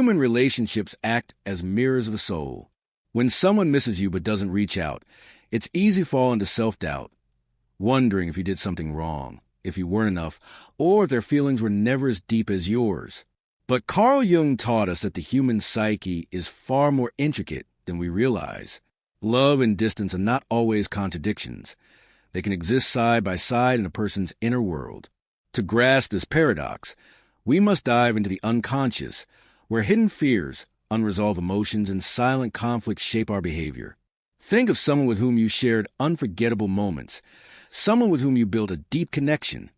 Human relationships act as mirrors of the soul. When someone misses you but doesn't reach out, it's easy to fall into self-doubt, wondering if you did something wrong, if you weren't enough, or if their feelings were never as deep as yours. But Carl Jung taught us that the human psyche is far more intricate than we realize. Love and distance are not always contradictions. They can exist side by side in a person's inner world. To grasp this paradox, we must dive into the unconscious, where hidden fears, unresolved emotions, and silent conflicts shape our behavior. Think of someone with whom you shared unforgettable moments, someone with whom you built a deep connection,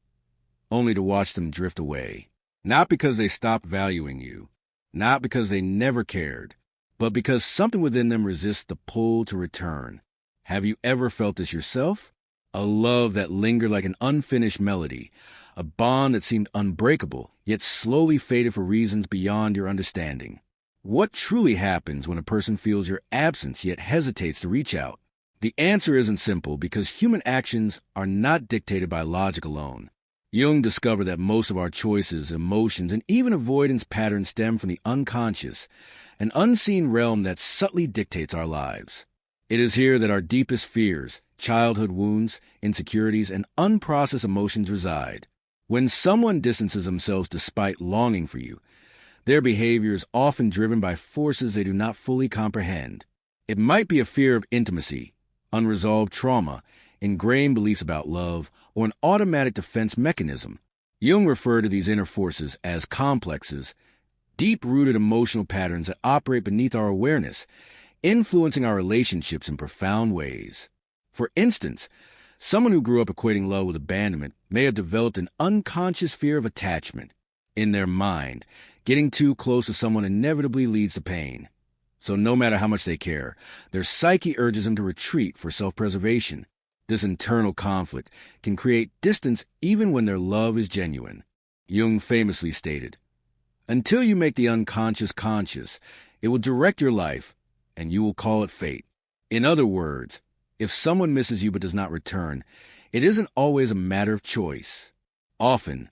only to watch them drift away. Not because they stopped valuing you, not because they never cared, but because something within them resists the pull to return. Have you ever felt this yourself? A love that lingered like an unfinished melody, a bond that seemed unbreakable, yet slowly faded for reasons beyond your understanding. What truly happens when a person feels your absence yet hesitates to reach out? The answer isn't simple because human actions are not dictated by logic alone. Jung discovered that most of our choices, emotions, and even avoidance patterns stem from the unconscious, an unseen realm that subtly dictates our lives. It is here that our deepest fears, childhood wounds, insecurities, and unprocessed emotions reside. When someone distances themselves despite longing for you, their behavior is often driven by forces they do not fully comprehend. It might be a fear of intimacy, unresolved trauma, ingrained beliefs about love, or an automatic defense mechanism. Jung referred to these inner forces as complexes, deep-rooted emotional patterns that operate beneath our awareness, influencing our relationships in profound ways. For instance, someone who grew up equating love with abandonment may have developed an unconscious fear of attachment. In their mind, getting too close to someone inevitably leads to pain. So no matter how much they care, their psyche urges them to retreat for self-preservation. This internal conflict can create distance even when their love is genuine. Jung famously stated, "Until you make the unconscious conscious, it will direct your life, and you will call it fate." In other words, if someone misses you but does not return, it isn't always a matter of choice. Often,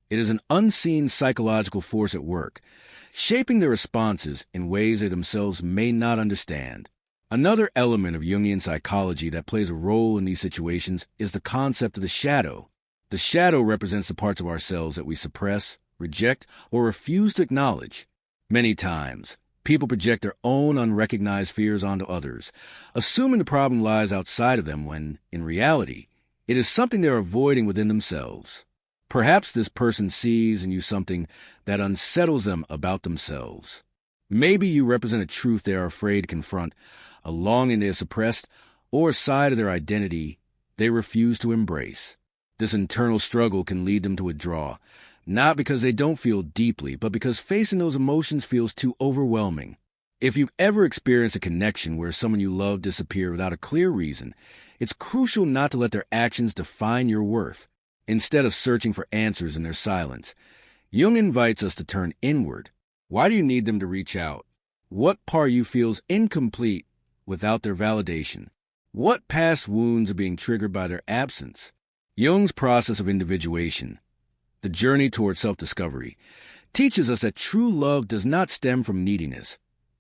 it is an unseen psychological force at work, shaping their responses in ways they themselves may not understand. Another element of Jungian psychology that plays a role in these situations is the concept of the shadow. The shadow represents the parts of ourselves that we suppress, reject, or refuse to acknowledge. Many times, people project their own unrecognized fears onto others, assuming the problem lies outside of them when, in reality, it is something they're avoiding within themselves. Perhaps this person sees in you something that unsettles them about themselves. Maybe you represent a truth they are afraid to confront, a longing they have suppressed, or a side of their identity they refuse to embrace. This internal struggle can lead them to withdraw, not because they don't feel deeply, but because facing those emotions feels too overwhelming. If you've ever experienced a connection where someone you love disappeared without a clear reason, it's crucial not to let their actions define your worth. Instead of searching for answers in their silence, Jung invites us to turn inward. Why do you need them to reach out? What part of you feels incomplete without their validation? What past wounds are being triggered by their absence? Jung's process of individuation, the journey toward self-discovery, teaches us that true love does not stem from neediness,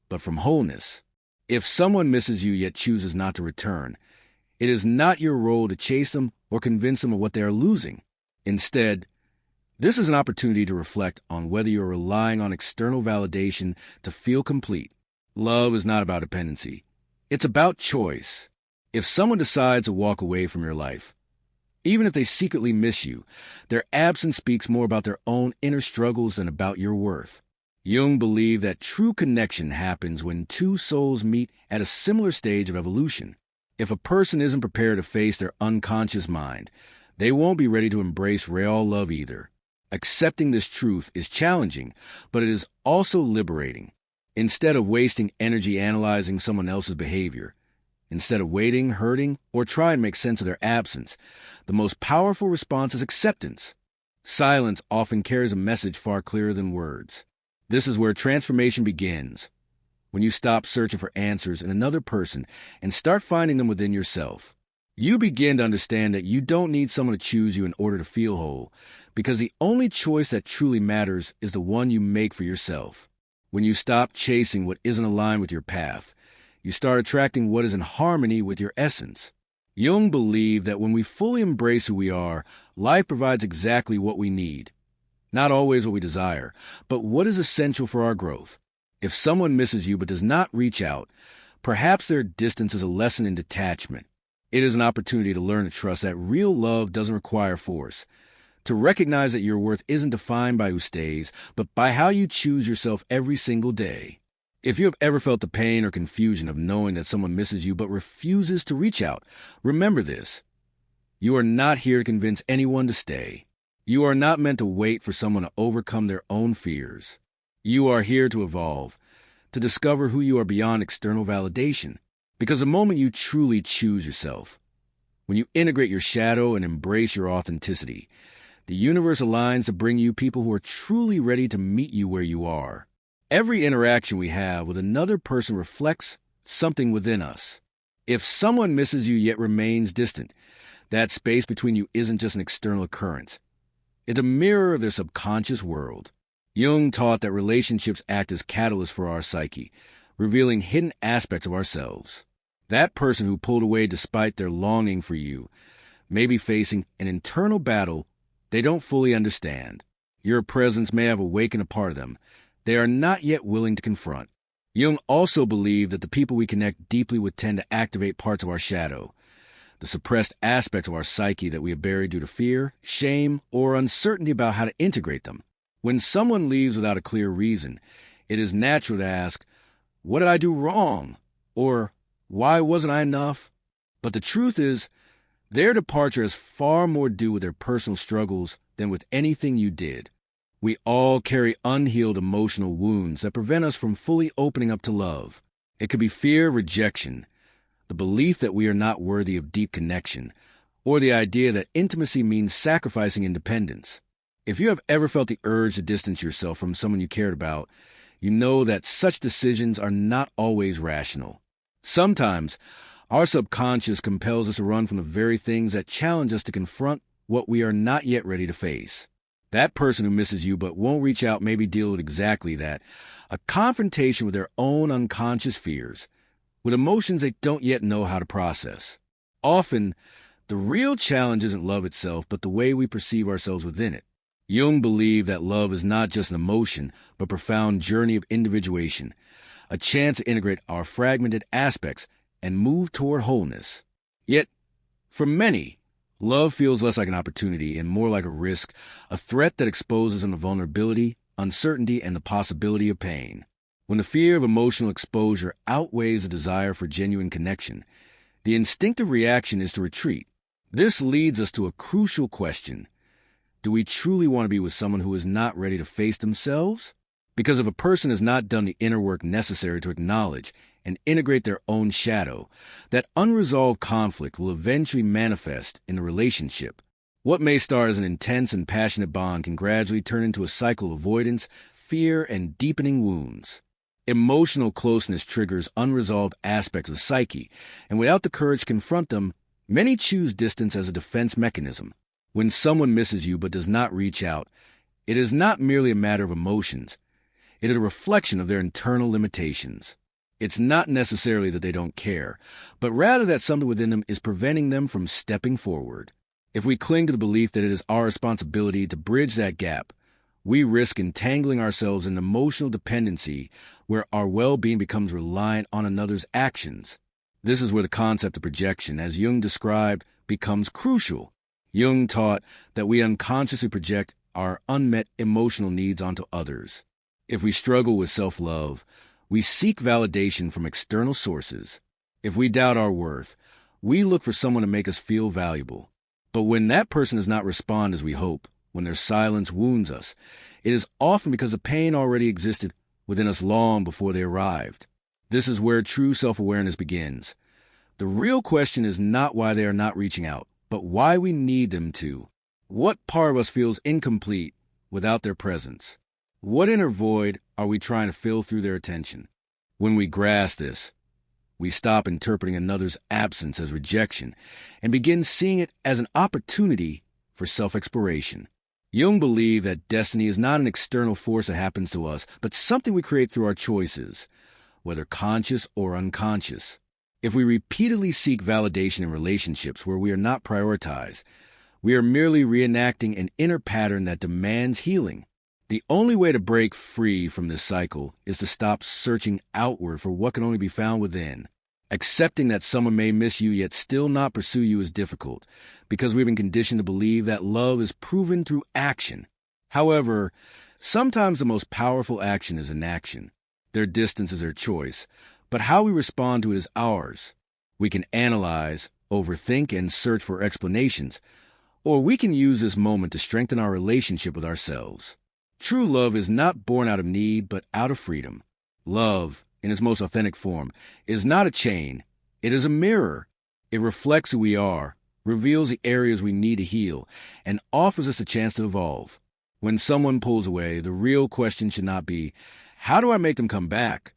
but from wholeness. If someone misses you yet chooses not to return, it is not your role to chase them or convince them of what they are losing. Instead, this is an opportunity to reflect on whether you are relying on external validation to feel complete. Love is not about dependency. It's about choice. If someone decides to walk away from your life, even if they secretly miss you, their absence speaks more about their own inner struggles than about your worth. Jung believed that true connection happens when two souls meet at a similar stage of evolution. If a person isn't prepared to face their unconscious mind, they won't be ready to embrace real love either. Accepting this truth is challenging, but it is also liberating. Instead of wasting energy analyzing someone else's behavior, instead of waiting, hurting, or trying to make sense of their absence, the most powerful response is acceptance. Silence often carries a message far clearer than words. This is where transformation begins, when you stop searching for answers in another person and start finding them within yourself. You begin to understand that you don't need someone to choose you in order to feel whole, because the only choice that truly matters is the one you make for yourself. When you stop chasing what isn't aligned with your path, you start attracting what is in harmony with your essence. Jung believed that when we fully embrace who we are, life provides exactly what we need. Not always what we desire, but what is essential for our growth. If someone misses you but does not reach out, perhaps their distance is a lesson in detachment. It is an opportunity to learn to trust that real love doesn't require force, to recognize that your worth isn't defined by who stays, but by how you choose yourself every single day. If you have ever felt the pain or confusion of knowing that someone misses you but refuses to reach out, remember this. You are not here to convince anyone to stay. You are not meant to wait for someone to overcome their own fears. You are here to evolve, to discover who you are beyond external validation. Because the moment you truly choose yourself, when you integrate your shadow and embrace your authenticity, the universe aligns to bring you people who are truly ready to meet you where you are. Every interaction we have with another person reflects something within us. If someone misses you yet remains distant, that space between you isn't just an external occurrence. It's a mirror of their subconscious world. Jung taught that relationships act as catalysts for our psyche, revealing hidden aspects of ourselves. That person who pulled away despite their longing for you may be facing an internal battle they don't fully understand. Your presence may have awakened a part of them they are not yet willing to confront. Jung also believed that the people we connect deeply with tend to activate parts of our shadow, the suppressed aspects of our psyche that we have buried due to fear, shame, or uncertainty about how to integrate them. When someone leaves without a clear reason, it is natural to ask, "What did I do wrong?" Or, "Why wasn't I enough?" But the truth is, their departure has far more to do with their personal struggles than with anything you did. We all carry unhealed emotional wounds that prevent us from fully opening up to love. It could be fear of rejection, the belief that we are not worthy of deep connection, or the idea that intimacy means sacrificing independence. If you have ever felt the urge to distance yourself from someone you cared about, you know that such decisions are not always rational. Sometimes, our subconscious compels us to run from the very things that challenge us to confront what we are not yet ready to face. That person who misses you but won't reach out may be dealing with exactly that, a confrontation with their own unconscious fears, with emotions they don't yet know how to process. Often, the real challenge isn't love itself, but the way we perceive ourselves within it. Jung believed that love is not just an emotion, but a profound journey of individuation, a chance to integrate our fragmented aspects and move toward wholeness. Yet, for many, love feels less like an opportunity and more like a risk, a threat that exposes them to vulnerability, uncertainty, and the possibility of pain. When the fear of emotional exposure outweighs the desire for genuine connection, the instinctive reaction is to retreat. This leads us to a crucial question. Do we truly want to be with someone who is not ready to face themselves? Because if a person has not done the inner work necessary to acknowledge and integrate their own shadow, that unresolved conflict will eventually manifest in the relationship. What may start as an intense and passionate bond can gradually turn into a cycle of avoidance, fear, and deepening wounds. Emotional closeness triggers unresolved aspects of the psyche, and without the courage to confront them, many choose distance as a defense mechanism. When someone misses you but does not reach out, it is not merely a matter of emotions. It is a reflection of their internal limitations. It's not necessarily that they don't care, but rather that something within them is preventing them from stepping forward. If we cling to the belief that it is our responsibility to bridge that gap, we risk entangling ourselves in emotional dependency where our well-being becomes reliant on another's actions. This is where the concept of projection, as Jung described, becomes crucial. Jung taught that we unconsciously project our unmet emotional needs onto others. If we struggle with self-love, we seek validation from external sources. If we doubt our worth, we look for someone to make us feel valuable. But when that person does not respond as we hope, when their silence wounds us, it is often because the pain already existed within us long before they arrived. This is where true self-awareness begins. The real question is not why they are not reaching out, but why we need them to. What part of us feels incomplete without their presence? What inner void are we trying to fill through their attention? When we grasp this, we stop interpreting another's absence as rejection and begin seeing it as an opportunity for self-exploration. Jung believed that destiny is not an external force that happens to us, but something we create through our choices, whether conscious or unconscious. If we repeatedly seek validation in relationships where we are not prioritized, we are merely reenacting an inner pattern that demands healing. The only way to break free from this cycle is to stop searching outward for what can only be found within. Accepting that someone may miss you yet still not pursue you is difficult, because we've been conditioned to believe that love is proven through action. However, sometimes the most powerful action is inaction. Their distance is their choice, but how we respond to it is ours. We can analyze, overthink, and search for explanations, or we can use this moment to strengthen our relationship with ourselves. True love is not born out of need, but out of freedom. Love, in its most authentic form, is not a chain. It is a mirror. It reflects who we are, reveals the areas we need to heal, and offers us a chance to evolve. When someone pulls away, the real question should not be, how do I make them come back?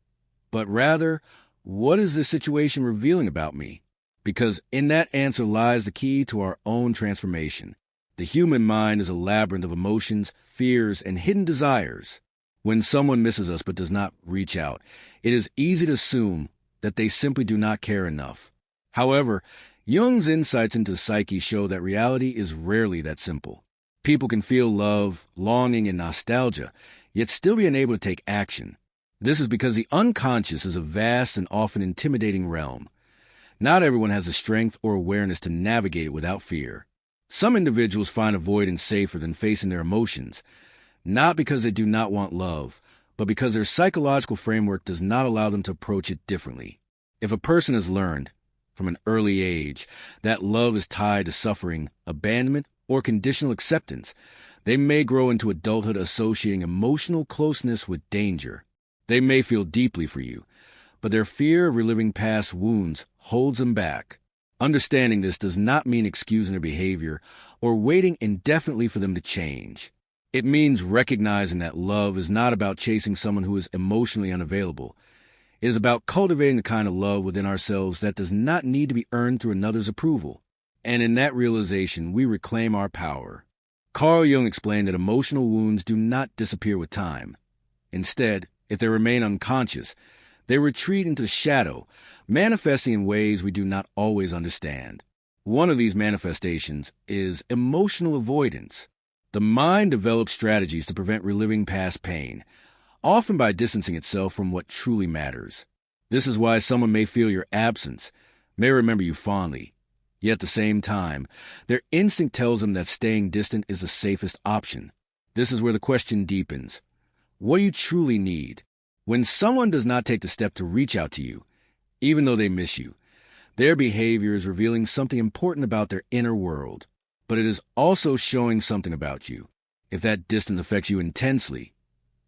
But rather, what is this situation revealing about me? Because in that answer lies the key to our own transformation. The human mind is a labyrinth of emotions, fears, and hidden desires. When someone misses us but does not reach out, it is easy to assume that they simply do not care enough. However, Jung's insights into the psyche show that reality is rarely that simple. People can feel love, longing, and nostalgia, yet still be unable to take action. This is because the unconscious is a vast and often intimidating realm. Not everyone has the strength or awareness to navigate it without fear. Some individuals find avoidance safer than facing their emotions, not because they do not want love, but because their psychological framework does not allow them to approach it differently. If a person has learned, from an early age, that love is tied to suffering, abandonment, or conditional acceptance, they may grow into adulthood associating emotional closeness with danger. They may feel deeply for you, but their fear of reliving past wounds holds them back. Understanding this does not mean excusing their behavior or waiting indefinitely for them to change. It means recognizing that love is not about chasing someone who is emotionally unavailable. It is about cultivating the kind of love within ourselves that does not need to be earned through another's approval. And in that realization, we reclaim our power. Carl Jung explained that emotional wounds do not disappear with time. Instead, if they remain unconscious, they retreat into the shadow, manifesting in ways we do not always understand. One of these manifestations is emotional avoidance. The mind develops strategies to prevent reliving past pain, often by distancing itself from what truly matters. This is why someone may feel your absence, may remember you fondly, yet at the same time, their instinct tells them that staying distant is the safest option. This is where the question deepens. What do you truly need? When someone does not take the step to reach out to you, even though they miss you, their behavior is revealing something important about their inner world, but it is also showing something about you. If that distance affects you intensely,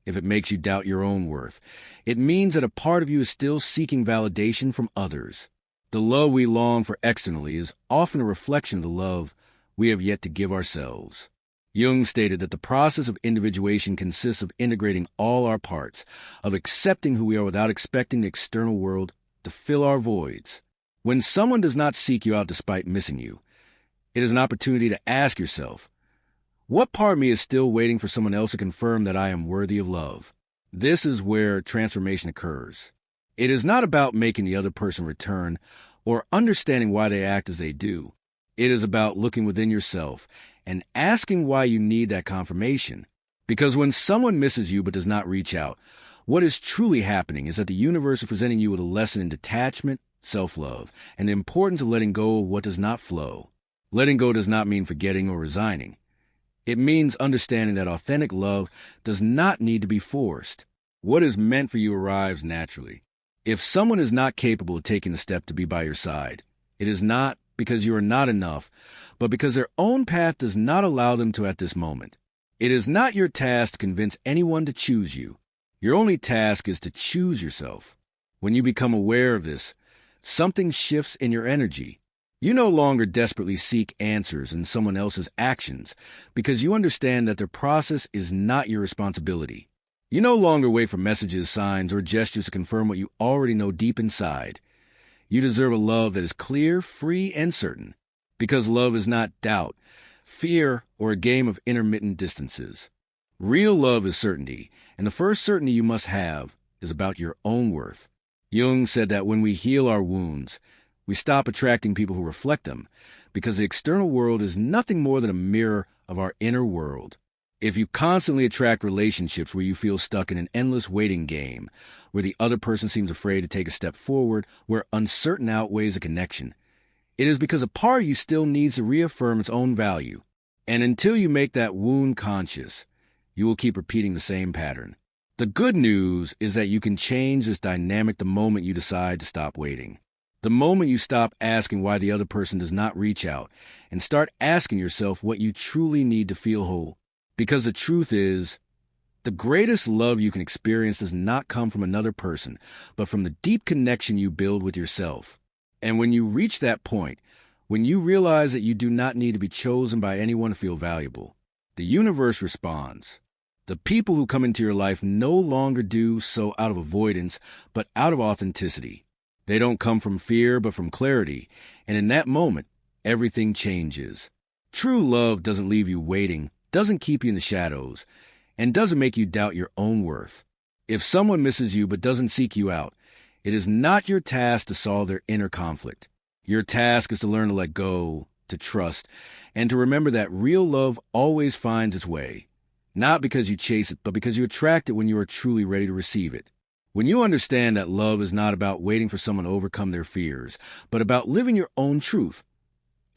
if it makes you doubt your own worth, it means that a part of you is still seeking validation from others. The love we long for externally is often a reflection of the love we have yet to give ourselves. Jung stated that the process of individuation consists of integrating all our parts, of accepting who we are without expecting the external world to fill our voids. When someone does not seek you out despite missing you, it is an opportunity to ask yourself, what part of me is still waiting for someone else to confirm that I am worthy of love? This is where transformation occurs. It is not about making the other person return or understanding why they act as they do. It is about looking within yourself and asking why you need that confirmation. Because when someone misses you but does not reach out, what is truly happening is that the universe is presenting you with a lesson in detachment, self-love, and the importance of letting go of what does not flow. Letting go does not mean forgetting or resigning. It means understanding that authentic love does not need to be forced. What is meant for you arrives naturally. If someone is not capable of taking the step to be by your side, it is not because you are not enough, but because their own path does not allow them to at this moment. It is not your task to convince anyone to choose you. Your only task is to choose yourself. When you become aware of this, something shifts in your energy. You no longer desperately seek answers in someone else's actions because you understand that their process is not your responsibility. You no longer wait for messages, signs, or gestures to confirm what you already know deep inside. You deserve a love that is clear, free, and certain. Because love is not doubt, fear, or a game of intermittent distances. Real love is certainty, and the first certainty you must have is about your own worth. Jung said that when we heal our wounds, we stop attracting people who reflect them, because the external world is nothing more than a mirror of our inner world. If you constantly attract relationships where you feel stuck in an endless waiting game, where the other person seems afraid to take a step forward, where uncertain outweighs a connection, it is because a part of you still needs to reaffirm its own value. And until you make that wound conscious, you will keep repeating the same pattern. The good news is that you can change this dynamic the moment you decide to stop waiting. The moment you stop asking why the other person does not reach out and start asking yourself what you truly need to feel whole. Because the truth is, the greatest love you can experience does not come from another person, but from the deep connection you build with yourself. And when you reach that point, when you realize that you do not need to be chosen by anyone to feel valuable, the universe responds. The people who come into your life no longer do so out of avoidance, but out of authenticity. They don't come from fear, but from clarity. And in that moment, everything changes. True love doesn't leave you waiting, doesn't keep you in the shadows, and doesn't make you doubt your own worth. If someone misses you but doesn't seek you out, it is not your task to solve their inner conflict. Your task is to learn to let go, to trust, and to remember that real love always finds its way. Not because you chase it, but because you attract it when you are truly ready to receive it. When you understand that love is not about waiting for someone to overcome their fears, but about living your own truth,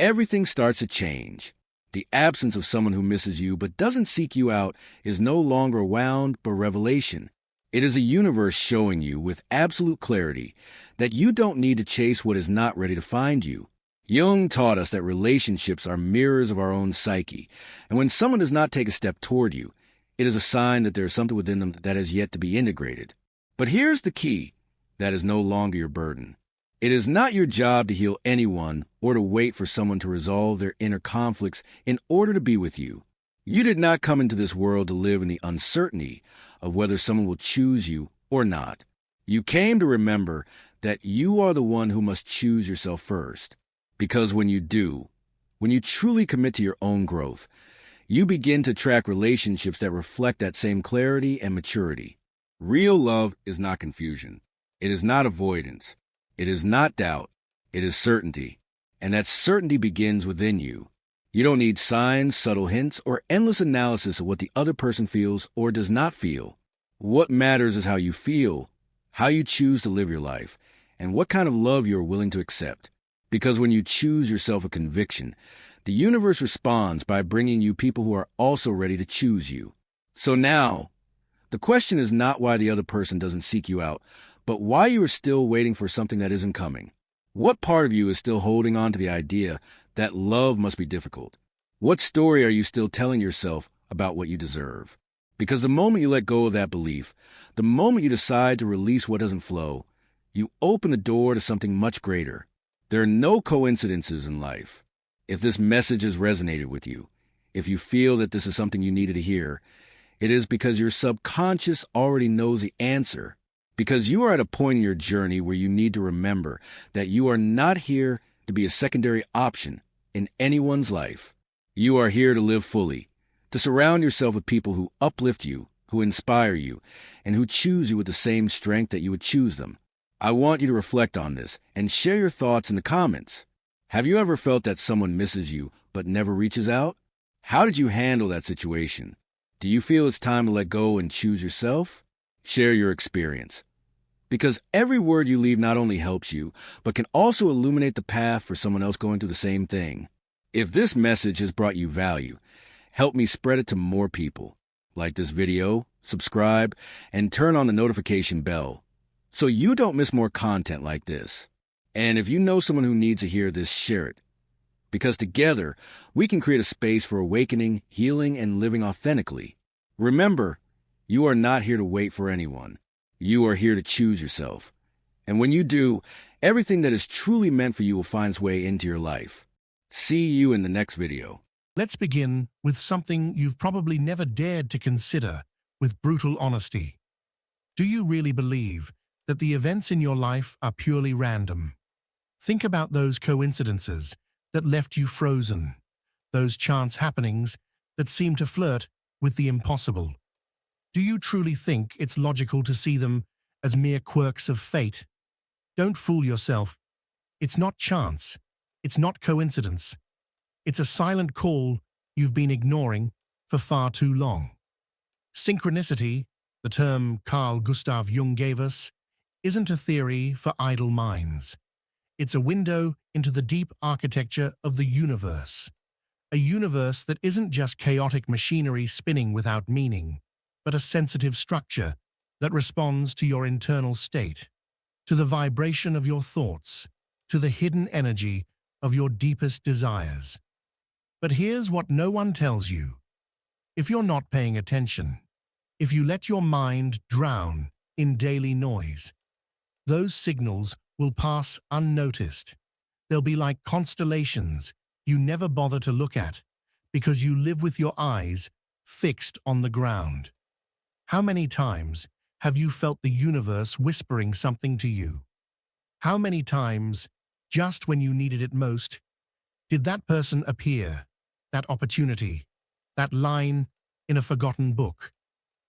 everything starts to change. The absence of someone who misses you but doesn't seek you out is no longer a wound, but revelation. It is a universe showing you with absolute clarity that you don't need to chase what is not ready to find you. Jung taught us that relationships are mirrors of our own psyche, and when someone does not take a step toward you, it is a sign that there is something within them that has yet to be integrated. But here's the key: that is no longer your burden. It is not your job to heal anyone or to wait for someone to resolve their inner conflicts in order to be with you. You did not come into this world to live in the uncertainty of whether someone will choose you or not. You came to remember that you are the one who must choose yourself first. Because when you do, when you truly commit to your own growth, you begin to attract relationships that reflect that same clarity and maturity. Real love is not confusion. It is not avoidance. It is not doubt. It is certainty. And that certainty begins within you. You don't need signs, subtle hints, or endless analysis of what the other person feels or does not feel. What matters is how you feel, how you choose to live your life, and what kind of love you are willing to accept. Because when you choose yourself a conviction, the universe responds by bringing you people who are also ready to choose you. So now, the question is not why the other person doesn't seek you out, but why you are still waiting for something that isn't coming. What part of you is still holding on to the idea that love must be difficult? What story are you still telling yourself about what you deserve? Because the moment you let go of that belief, the moment you decide to release what doesn't flow, you open the door to something much greater. There are no coincidences in life. If this message has resonated with you, if you feel that this is something you needed to hear, it is because your subconscious already knows the answer. Because you are at a point in your journey where you need to remember that you are not here to be a secondary option in anyone's life. You are here to live fully, to surround yourself with people who uplift you, who inspire you, and who choose you with the same strength that you would choose them. I want you to reflect on this and share your thoughts in the comments. Have you ever felt that someone misses you but never reaches out? How did you handle that situation? Do you feel it's time to let go and choose yourself? Share your experience. Because every word you leave not only helps you, but can also illuminate the path for someone else going through the same thing. If this message has brought you value, help me spread it to more people. Like this video, subscribe, and turn on the notification bell, so you don't miss more content like this. And if you know someone who needs to hear this, share it. Because together, we can create a space for awakening, healing, and living authentically. Remember, you are not here to wait for anyone. You are here to choose yourself. And when you do, everything that is truly meant for you will find its way into your life. See you in the next video. Let's begin with something you've probably never dared to consider with brutal honesty. Do you really believe that the events in your life are purely random? Think about those coincidences that left you frozen, those chance happenings that seem to flirt with the impossible. Do you truly think it's logical to see them as mere quirks of fate? Don't fool yourself. It's not chance. It's not coincidence. It's a silent call you've been ignoring for far too long. Synchronicity, the term Carl Gustav Jung gave us, isn't a theory for idle minds. It's a window into the deep architecture of the universe. A universe that isn't just chaotic machinery spinning without meaning, but a sensitive structure that responds to your internal state, to the vibration of your thoughts, to the hidden energy of your deepest desires. But here's what no one tells you. If you're not paying attention, if you let your mind drown in daily noise, those signals will pass unnoticed. They'll be like constellations you never bother to look at because you live with your eyes fixed on the ground. How many times have you felt the universe whispering something to you? How many times, just when you needed it most, did that person appear, that opportunity, that line in a forgotten book?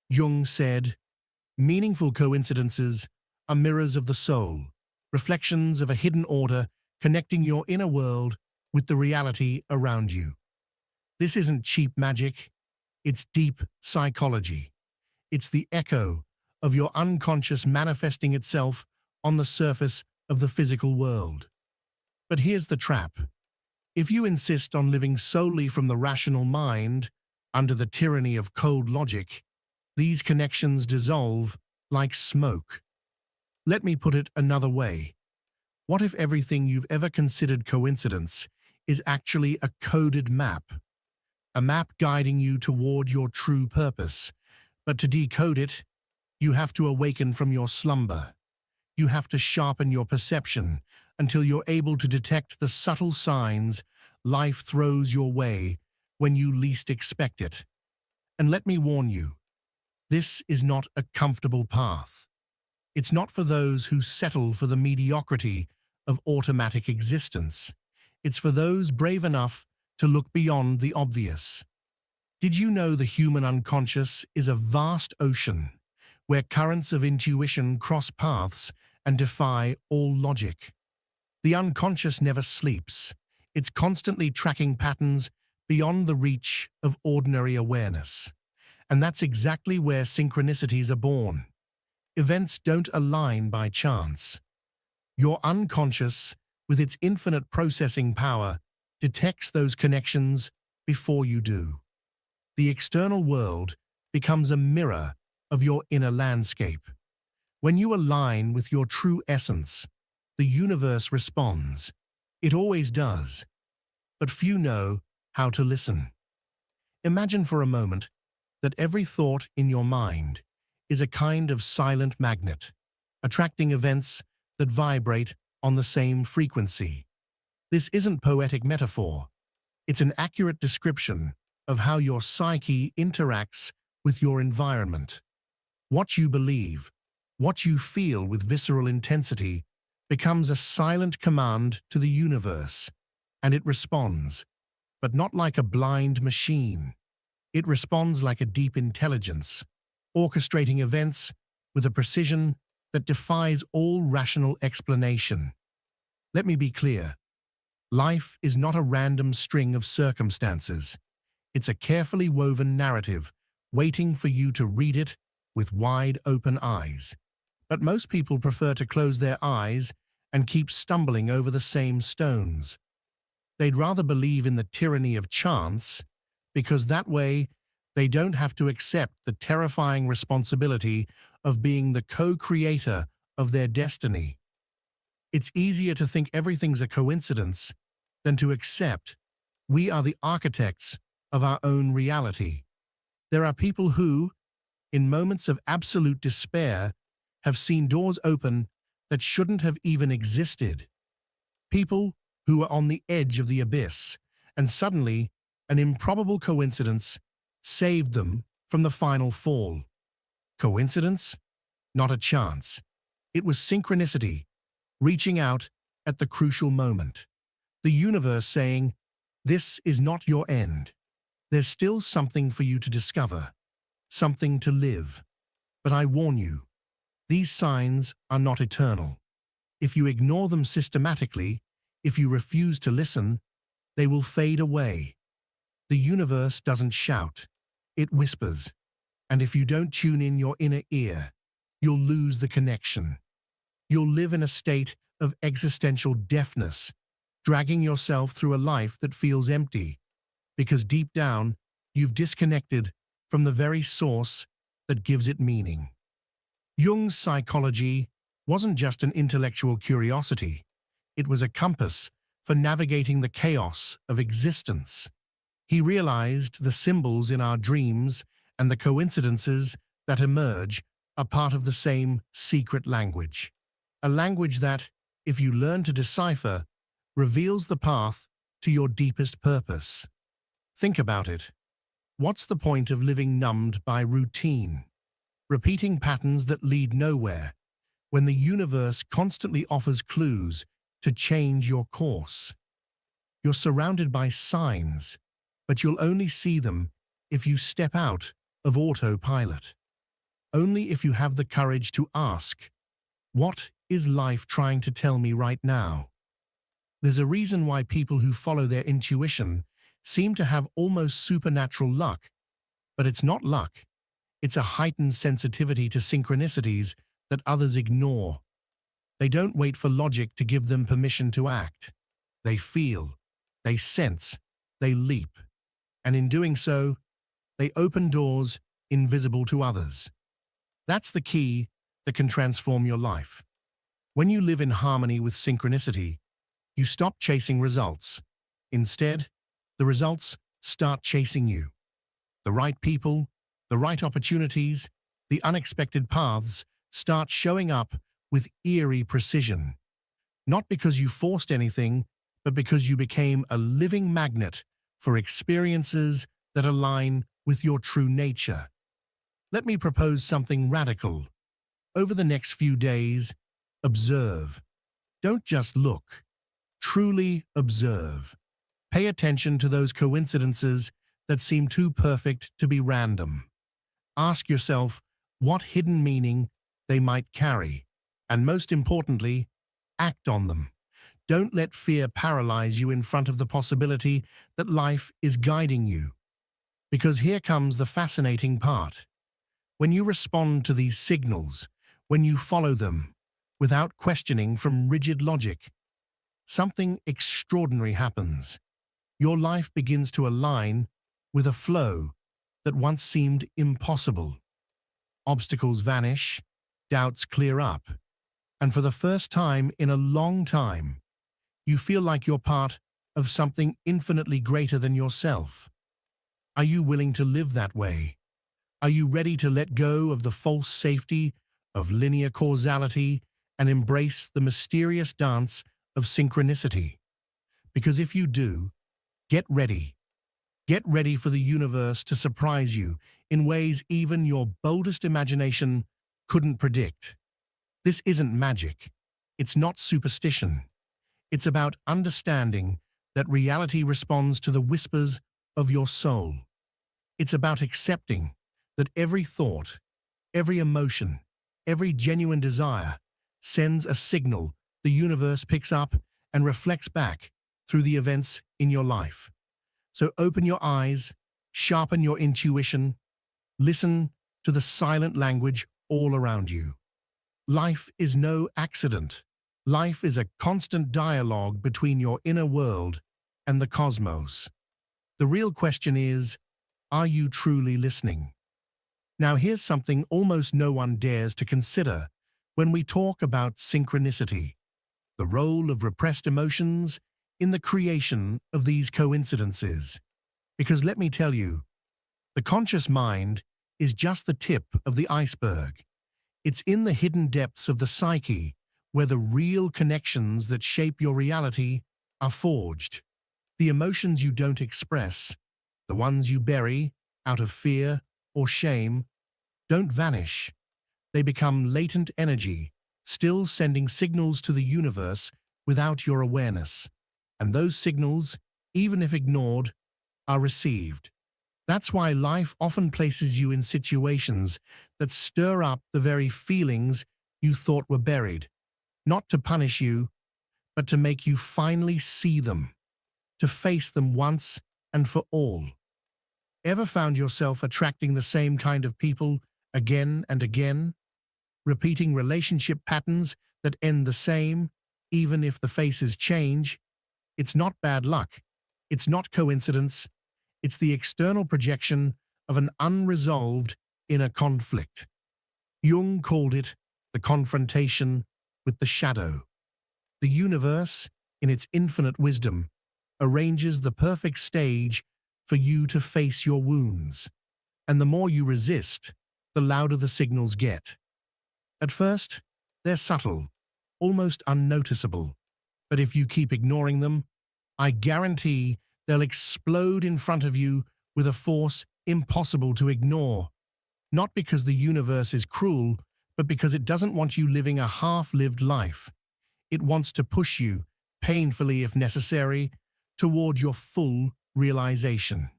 Jung said, "Meaningful coincidences are mirrors of the soul, reflections of a hidden order connecting your inner world with the reality around you." This isn't cheap magic, it's deep psychology. It's the echo of your unconscious manifesting itself on the surface of the physical world. But here's the trap. If you insist on living solely from the rational mind, under the tyranny of cold logic, these connections dissolve like smoke. Let me put it another way. What if everything you've ever considered coincidence is actually a coded map? A map guiding you toward your true purpose. But to decode it, you have to awaken from your slumber. You have to sharpen your perception until you're able to detect the subtle signs life throws your way when you least expect it. And let me warn you, this is not a comfortable path. It's not for those who settle for the mediocrity of automatic existence. It's for those brave enough to look beyond the obvious. Did you know the human unconscious is a vast ocean where currents of intuition cross paths and defy all logic? The unconscious never sleeps. It's constantly tracking patterns beyond the reach of ordinary awareness. And that's exactly where synchronicities are born. Events don't align by chance. Your unconscious, with its infinite processing power, detects those connections before you do. The external world becomes a mirror of your inner landscape. When you align with your true essence, the universe responds. It always does. But few know how to listen. Imagine for a moment that every thought in your mind is a kind of silent magnet, attracting events that vibrate on the same frequency. This isn't poetic metaphor. It's an accurate description of how your psyche interacts with your environment. What you believe, what you feel with visceral intensity, becomes a silent command to the universe, and it responds, but not like a blind machine. It responds like a deep intelligence, orchestrating events with a precision that defies all rational explanation. Let me be clear. Life is not a random string of circumstances. It's a carefully woven narrative, waiting for you to read it with wide open eyes. But most people prefer to close their eyes and keep stumbling over the same stones. They'd rather believe in the tyranny of chance, because that way they don't have to accept the terrifying responsibility of being the co-creator of their destiny. It's easier to think everything's a coincidence than to accept we are the architects of our own reality. There are people who, in moments of absolute despair, have seen doors open that shouldn't have even existed. People who are on the edge of the abyss, and suddenly an improbable coincidence saved them from the final fall. Coincidence? Not a chance. It was synchronicity, reaching out at the crucial moment. The universe saying, This is not your end. There's still something for you to discover, something to live. But I warn you, these signs are not eternal. If you ignore them systematically, if you refuse to listen, they will fade away. The universe doesn't shout, it whispers. And if you don't tune in your inner ear, you'll lose the connection. You'll live in a state of existential deafness, dragging yourself through a life that feels empty, because deep down, you've disconnected from the very source that gives it meaning. Jung's psychology wasn't just an intellectual curiosity. It was a compass for navigating the chaos of existence. He realized the symbols in our dreams and the coincidences that emerge are part of the same secret language. A language that, if you learn to decipher, reveals the path to your deepest purpose. Think about it. What's the point of living numbed by routine, repeating patterns that lead nowhere, when the universe constantly offers clues to change your course? You're surrounded by signs, but you'll only see them if you step out of autopilot. Only if you have the courage to ask, what is life trying to tell me right now? There's a reason why people who follow their intuition seem to have almost supernatural luck, but it's not luck. It's a heightened sensitivity to synchronicities that others ignore. They don't wait for logic to give them permission to act. They feel, they sense, they leap. And in doing so, they open doors invisible to others. That's the key that can transform your life. When you live in harmony with synchronicity, you stop chasing results. Instead, the results start chasing you. The right people, the right opportunities, the unexpected paths start showing up with eerie precision. Not because you forced anything, but because you became a living magnet for experiences that align with your true nature. Let me propose something radical. Over the next few days, observe. Don't just look. Truly observe. Pay attention to those coincidences that seem too perfect to be random. Ask yourself what hidden meaning they might carry, and most importantly, act on them. Don't let fear paralyze you in front of the possibility that life is guiding you. Because here comes the fascinating part. When you respond to these signals, when you follow them, without questioning from rigid logic, something extraordinary happens. Your life begins to align with a flow that once seemed impossible. Obstacles vanish, doubts clear up, and for the first time in a long time, you feel like you're part of something infinitely greater than yourself. Are you willing to live that way? Are you ready to let go of the false safety of linear causality and embrace the mysterious dance of synchronicity? Because if you do, get ready. Get ready for the universe to surprise you in ways even your boldest imagination couldn't predict. This isn't magic. It's not superstition. It's about understanding that reality responds to the whispers of your soul. It's about accepting that every thought, every emotion, every genuine desire sends a signal the universe picks up and reflects back through the events in your life. So open your eyes, sharpen your intuition, listen to the silent language all around you. Life is no accident. Life is a constant dialogue between your inner world and the cosmos. The real question is, are you truly listening? Now here's something almost no one dares to consider when we talk about synchronicity, the role of repressed emotions in the creation of these coincidences. Because let me tell you, the conscious mind is just the tip of the iceberg. It's in the hidden depths of the psyche where the real connections that shape your reality are forged. The emotions you don't express, the ones you bury out of fear or shame, don't vanish. They become latent energy, still sending signals to the universe without your awareness. And those signals, even if ignored, are received. That's why life often places you in situations that stir up the very feelings you thought were buried, not to punish you, but to make you finally see them, to face them once and for all. Ever found yourself attracting the same kind of people again and again, repeating relationship patterns that end the same, even if the faces change? It's not bad luck. It's not coincidence. It's the external projection of an unresolved inner conflict. Jung called it the confrontation with the shadow. The universe, in its infinite wisdom, arranges the perfect stage for you to face your wounds. And the more you resist, the louder the signals get. At first, they're subtle, almost unnoticeable. But if you keep ignoring them, I guarantee they'll explode in front of you with a force impossible to ignore. Not because the universe is cruel, but because it doesn't want you living a half-lived life. It wants to push you, painfully if necessary, toward your full realization.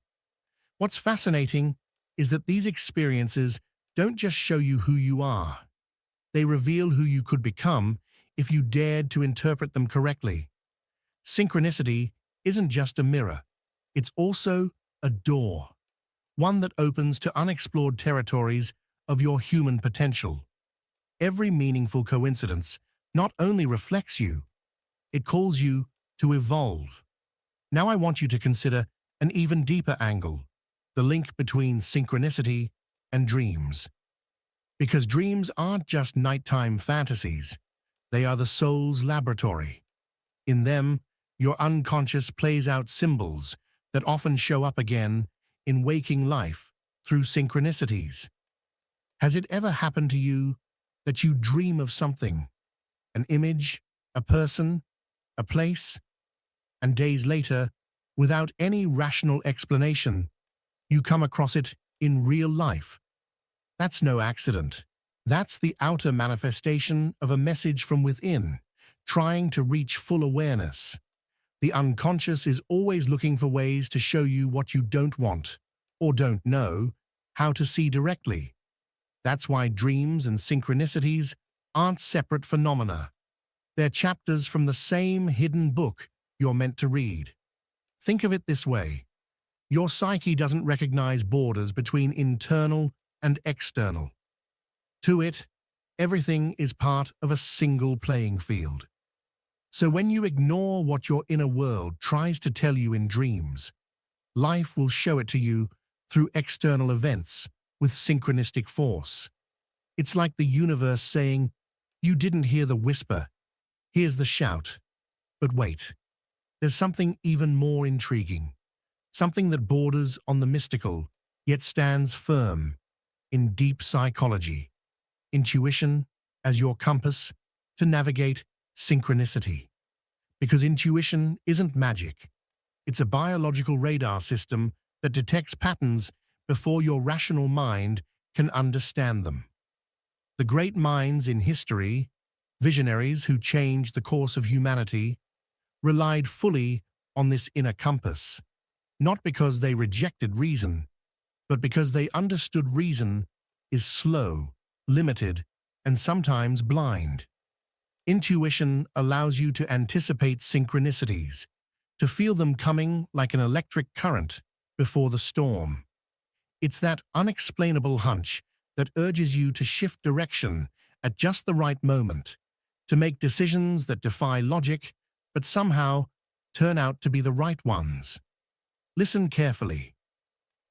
What's fascinating is that these experiences don't just show you who you are. They reveal who you could become if you dared to interpret them correctly. Synchronicity isn't just a mirror. It's also a door, one that opens to unexplored territories of your human potential. Every meaningful coincidence not only reflects you, it calls you to evolve. Now I want you to consider an even deeper angle, the link between synchronicity and dreams. Because dreams aren't just nighttime fantasies, they are the soul's laboratory. In them, your unconscious plays out symbols that often show up again in waking life through synchronicities. Has it ever happened to you that you dream of something, an image, a person, a place, and days later, without any rational explanation, you come across it in real life? That's no accident. That's the outer manifestation of a message from within, trying to reach full awareness. The unconscious is always looking for ways to show you what you don't want, or don't know, how to see directly. That's why dreams and synchronicities aren't separate phenomena. They're chapters from the same hidden book you're meant to read. Think of it this way. Your psyche doesn't recognize borders between internal and external. To it, everything is part of a single playing field. So when you ignore what your inner world tries to tell you in dreams, life will show it to you through external events with synchronistic force. It's like the universe saying, "You didn't hear the whisper. Here's the shout." But wait, there's something even more intriguing, something that borders on the mystical, yet stands firm in deep psychology. Intuition as your compass to navigate synchronicity. Because intuition isn't magic. It's a biological radar system that detects patterns before your rational mind can understand them. The great minds in history, visionaries who changed the course of humanity, relied fully on this inner compass, not because they rejected reason, but because they understood reason is slow, limited, and sometimes blind. Intuition allows you to anticipate synchronicities, to feel them coming like an electric current before the storm. It's that unexplainable hunch that urges you to shift direction at just the right moment, to make decisions that defy logic, but somehow turn out to be the right ones. Listen carefully.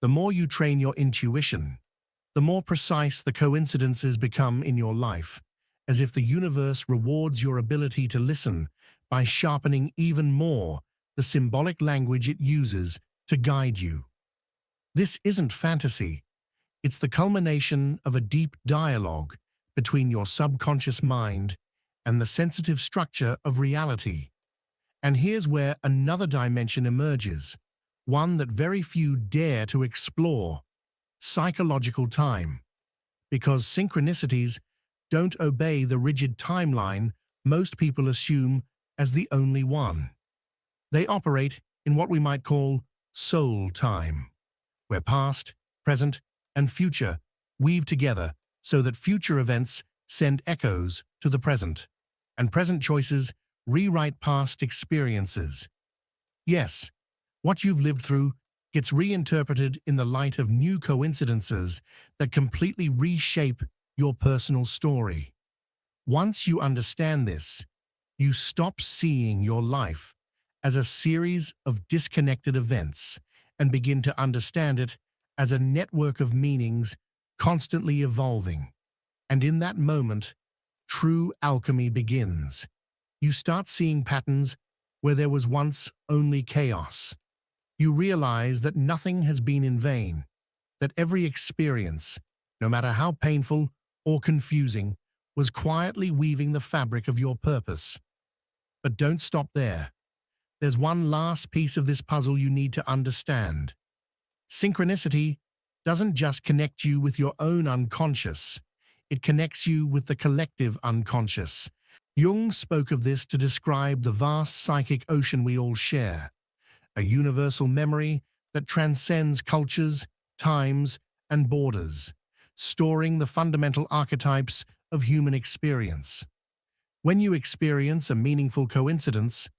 The more you train your intuition, the more precise the coincidences become in your life, as if the universe rewards your ability to listen by sharpening even more the symbolic language it uses to guide you. This isn't fantasy. It's the culmination of a deep dialogue between your subconscious mind and the sensitive structure of reality. And here's where another dimension emerges, one that very few dare to explore: psychological time. Because synchronicities don't obey the rigid timeline most people assume as the only one. They operate in what we might call soul time, where past, present, and future weave together so that future events send echoes to the present, and present choices rewrite past experiences. Yes, what you've lived through gets reinterpreted in the light of new coincidences that completely reshape your personal story. Once you understand this, you stop seeing your life as a series of disconnected events and begin to understand it as a network of meanings constantly evolving. And in that moment, true alchemy begins. You start seeing patterns where there was once only chaos. You realize that nothing has been in vain, that every experience, no matter how painful or confusing, was quietly weaving the fabric of your purpose. But don't stop there. There's one last piece of this puzzle you need to understand. Synchronicity doesn't just connect you with your own unconscious, it connects you with the collective unconscious. Jung spoke of this to describe the vast psychic ocean we all share, a universal memory that transcends cultures, times, and borders, storing the fundamental archetypes of human experience. When you experience a meaningful coincidence,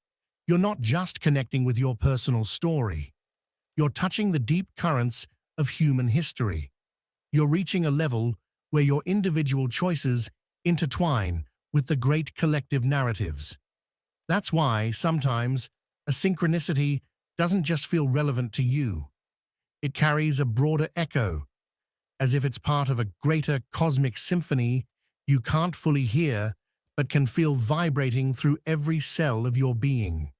you're not just connecting with your personal story. You're touching the deep currents of human history. You're reaching a level where your individual choices intertwine with the great collective narratives. That's why sometimes a synchronicity doesn't just feel relevant to you. It carries a broader echo, as if it's part of a greater cosmic symphony you can't fully hear but can feel vibrating through every cell of your being.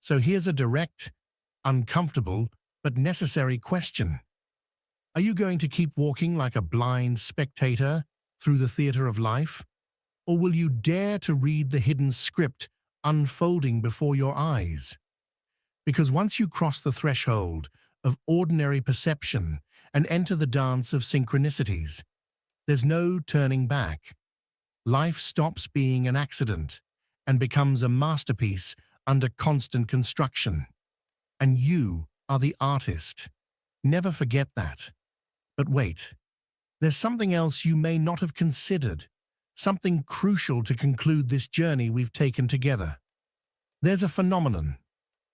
So here's a direct, uncomfortable, but necessary question. Are you going to keep walking like a blind spectator through the theater of life? Or will you dare to read the hidden script unfolding before your eyes? Because once you cross the threshold of ordinary perception and enter the dance of synchronicities, there's no turning back. Life stops being an accident and becomes a masterpiece under constant construction. And you are the artist. Never forget that. But wait, there's something else you may not have considered, something crucial to conclude this journey we've taken together. There's a phenomenon,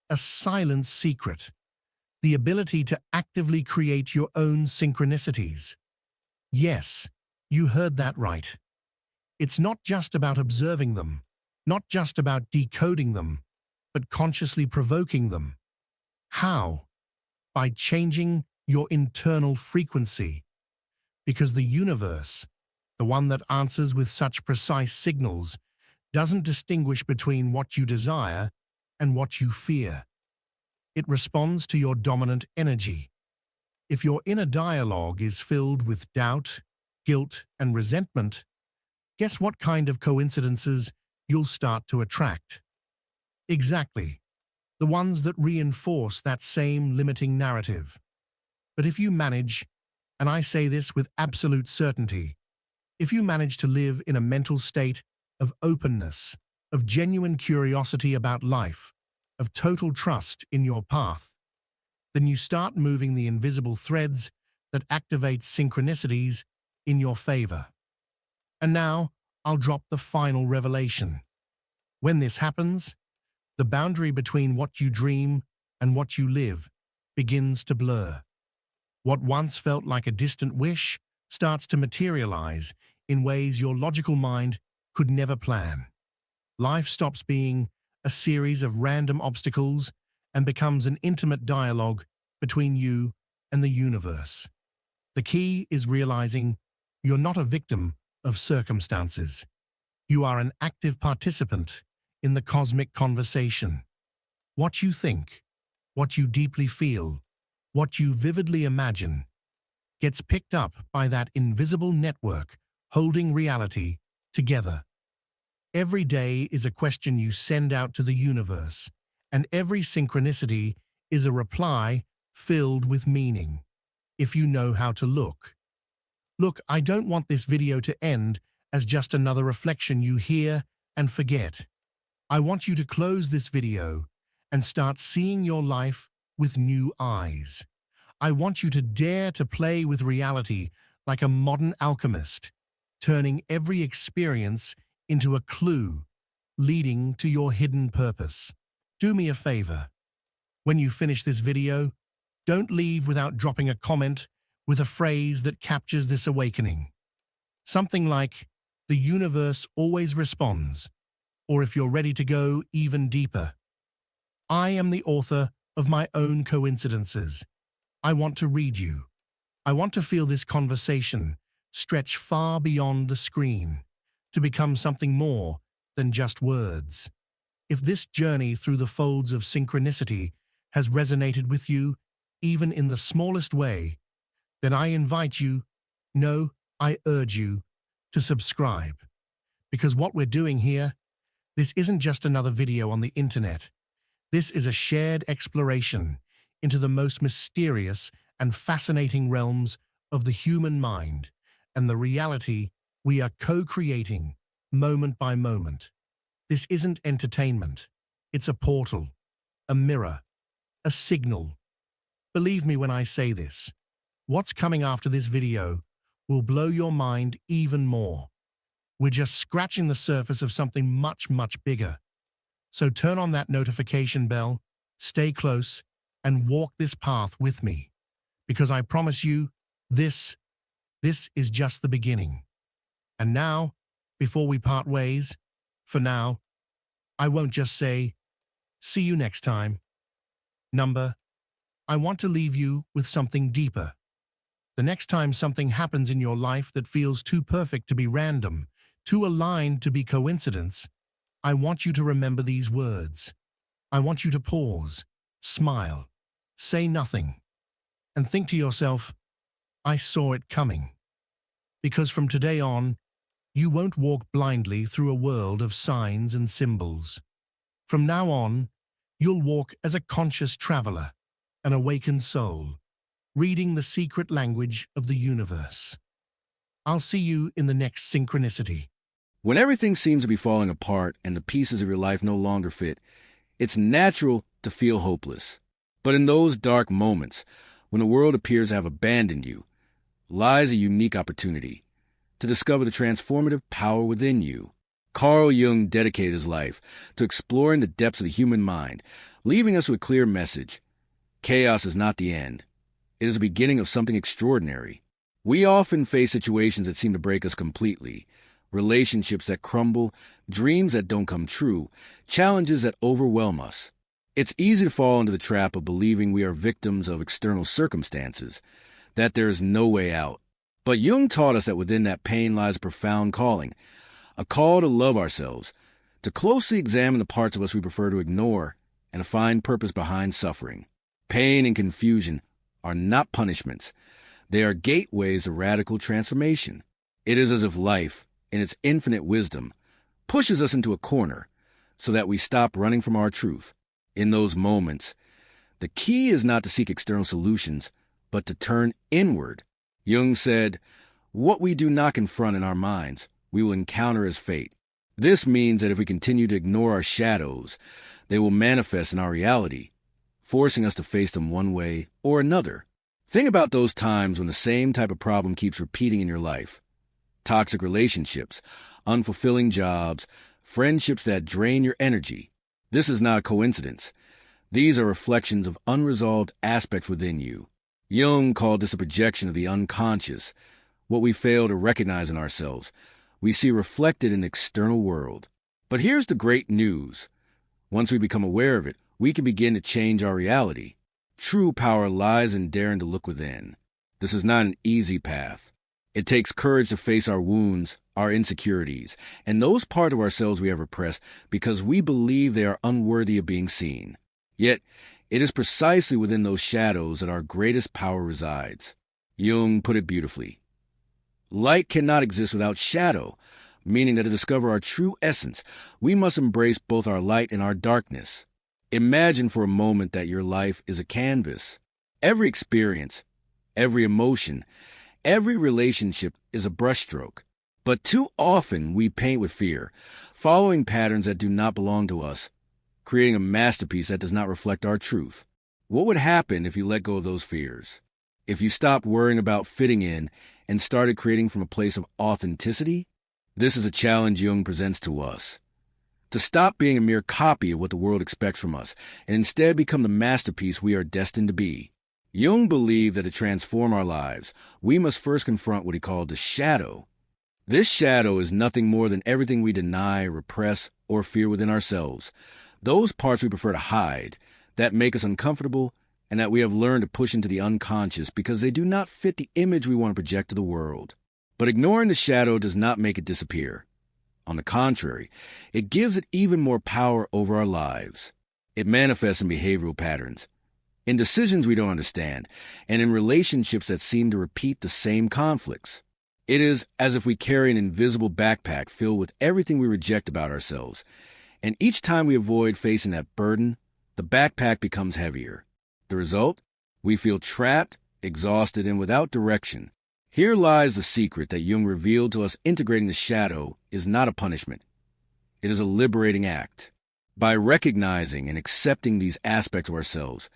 a silent secret, the ability to actively create your own synchronicities. Yes, you heard that right. It's not just about observing them, not just about decoding them, but consciously provoking them. How? By changing your internal frequency. Because the universe, the one that answers with such precise signals, doesn't distinguish between what you desire and what you fear. It responds to your dominant energy. If your inner dialogue is filled with doubt, guilt, and resentment, guess what kind of coincidences you'll start to attract? Exactly, the ones that reinforce that same limiting narrative. But if you manage, and I say this with absolute certainty, if you manage to live in a mental state of openness, of genuine curiosity about life, of total trust in your path, then you start moving the invisible threads that activate synchronicities in your favor. And now, I'll drop the final revelation. When this happens, the boundary between what you dream and what you live begins to blur. What once felt like a distant wish starts to materialize in ways your logical mind could never plan. Life stops being a series of random obstacles and becomes an intimate dialogue between you and the universe. The key is realizing you're not a victim of circumstances. You are an active participant in the cosmic conversation. What you think, what you deeply feel, what you vividly imagine, gets picked up by that invisible network holding reality together. Every day is a question you send out to the universe, and every synchronicity is a reply filled with meaning, if you know how to look. Look, I don't want this video to end as just another reflection you hear and forget. I want you to close this video and start seeing your life with new eyes. I want you to dare to play with reality like a modern alchemist, turning every experience into a clue leading to your hidden purpose. Do me a favor. When you finish this video, don't leave without dropping a comment with a phrase that captures this awakening. Something like, "The universe always responds," or if you're ready to go even deeper, "I am the author of my own coincidences. I want to read you. I want to feel this conversation stretch far beyond the screen, to become something more than just words." If this journey through the folds of synchronicity has resonated with you, even in the smallest way, then I invite you, no, I urge you, to subscribe. Because what we're doing here, this isn't just another video on the internet. This is a shared exploration into the most mysterious and fascinating realms of the human mind and the reality we are co-creating moment by moment. This isn't entertainment. It's a portal, a mirror, a signal. Believe me when I say this. What's coming after this video will blow your mind even more. We're just scratching the surface of something much, much bigger. So turn on that notification bell, stay close, and walk this path with me. Because I promise you, this is just the beginning. And now, before we part ways, for now, I won't just say, "See you next time." I want to leave you with something deeper. The next time something happens in your life that feels too perfect to be random, too aligned to be coincidence, I want you to remember these words. I want you to pause, smile, say nothing, and think to yourself, "I saw it coming." Because from today on, you won't walk blindly through a world of signs and symbols. From now on, you'll walk as a conscious traveler, an awakened soul, reading the secret language of the universe. I'll see you in the next synchronicity. When everything seems to be falling apart and the pieces of your life no longer fit, it's natural to feel hopeless. But in those dark moments, when the world appears to have abandoned you, lies a unique opportunity to discover the transformative power within you. Carl Jung dedicated his life to exploring the depths of the human mind, leaving us with a clear message. Chaos is not the end. It is the beginning of something extraordinary. We often face situations that seem to break us completely, relationships that crumble, dreams that don't come true, challenges that overwhelm us. It's easy to fall into the trap of believing we are victims of external circumstances, that there is no way out. But Jung taught us that within that pain lies a profound calling, a call to love ourselves, to closely examine the parts of us we prefer to ignore, and to find purpose behind suffering. Pain and confusion are not punishments. They are gateways to radical transformation. It is as if life, in its infinite wisdom, pushes us into a corner so that we stop running from our truth. In those moments, the key is not to seek external solutions, but to turn inward. Jung said, "What we do not confront in our minds, we will encounter as fate." This means that if we continue to ignore our shadows, they will manifest in our reality, forcing us to face them one way or another. Think about those times when the same type of problem keeps repeating in your life. Toxic relationships, unfulfilling jobs, friendships that drain your energy. This is not a coincidence. These are reflections of unresolved aspects within you. Jung called this a projection of the unconscious, what we fail to recognize in ourselves. We see reflected in the external world. But here's the great news. Once we become aware of it, we can begin to change our reality. True power lies in daring to look within. This is not an easy path. It takes courage to face our wounds, our insecurities, and those parts of ourselves we have repressed because we believe they are unworthy of being seen. Yet, it is precisely within those shadows that our greatest power resides. Jung put it beautifully. Light cannot exist without shadow, meaning that to discover our true essence, we must embrace both our light and our darkness. Imagine for a moment that your life is a canvas. Every experience, every emotion, every relationship is a brushstroke. But too often we paint with fear, following patterns that do not belong to us, creating a masterpiece that does not reflect our truth. What would happen if you let go of those fears? If you stopped worrying about fitting in and started creating from a place of authenticity? This is a challenge Jung presents to us. To stop being a mere copy of what the world expects from us and instead become the masterpiece we are destined to be. Jung believed that to transform our lives, we must first confront what he called the shadow. This shadow is nothing more than everything we deny, repress, or fear within ourselves. Those parts we prefer to hide, that make us uncomfortable, and that we have learned to push into the unconscious because they do not fit the image we want to project to the world. But ignoring the shadow does not make it disappear. On the contrary, it gives it even more power over our lives. It manifests in behavioral patterns, in decisions we don't understand, and in relationships that seem to repeat the same conflicts. It is as if we carry an invisible backpack filled with everything we reject about ourselves, and each time we avoid facing that burden, the backpack becomes heavier. The result? We feel trapped, exhausted, and without direction. Here lies the secret that Jung revealed to us. Integrating the shadow is not a punishment. It is a liberating act. By recognizing and accepting these aspects of ourselves,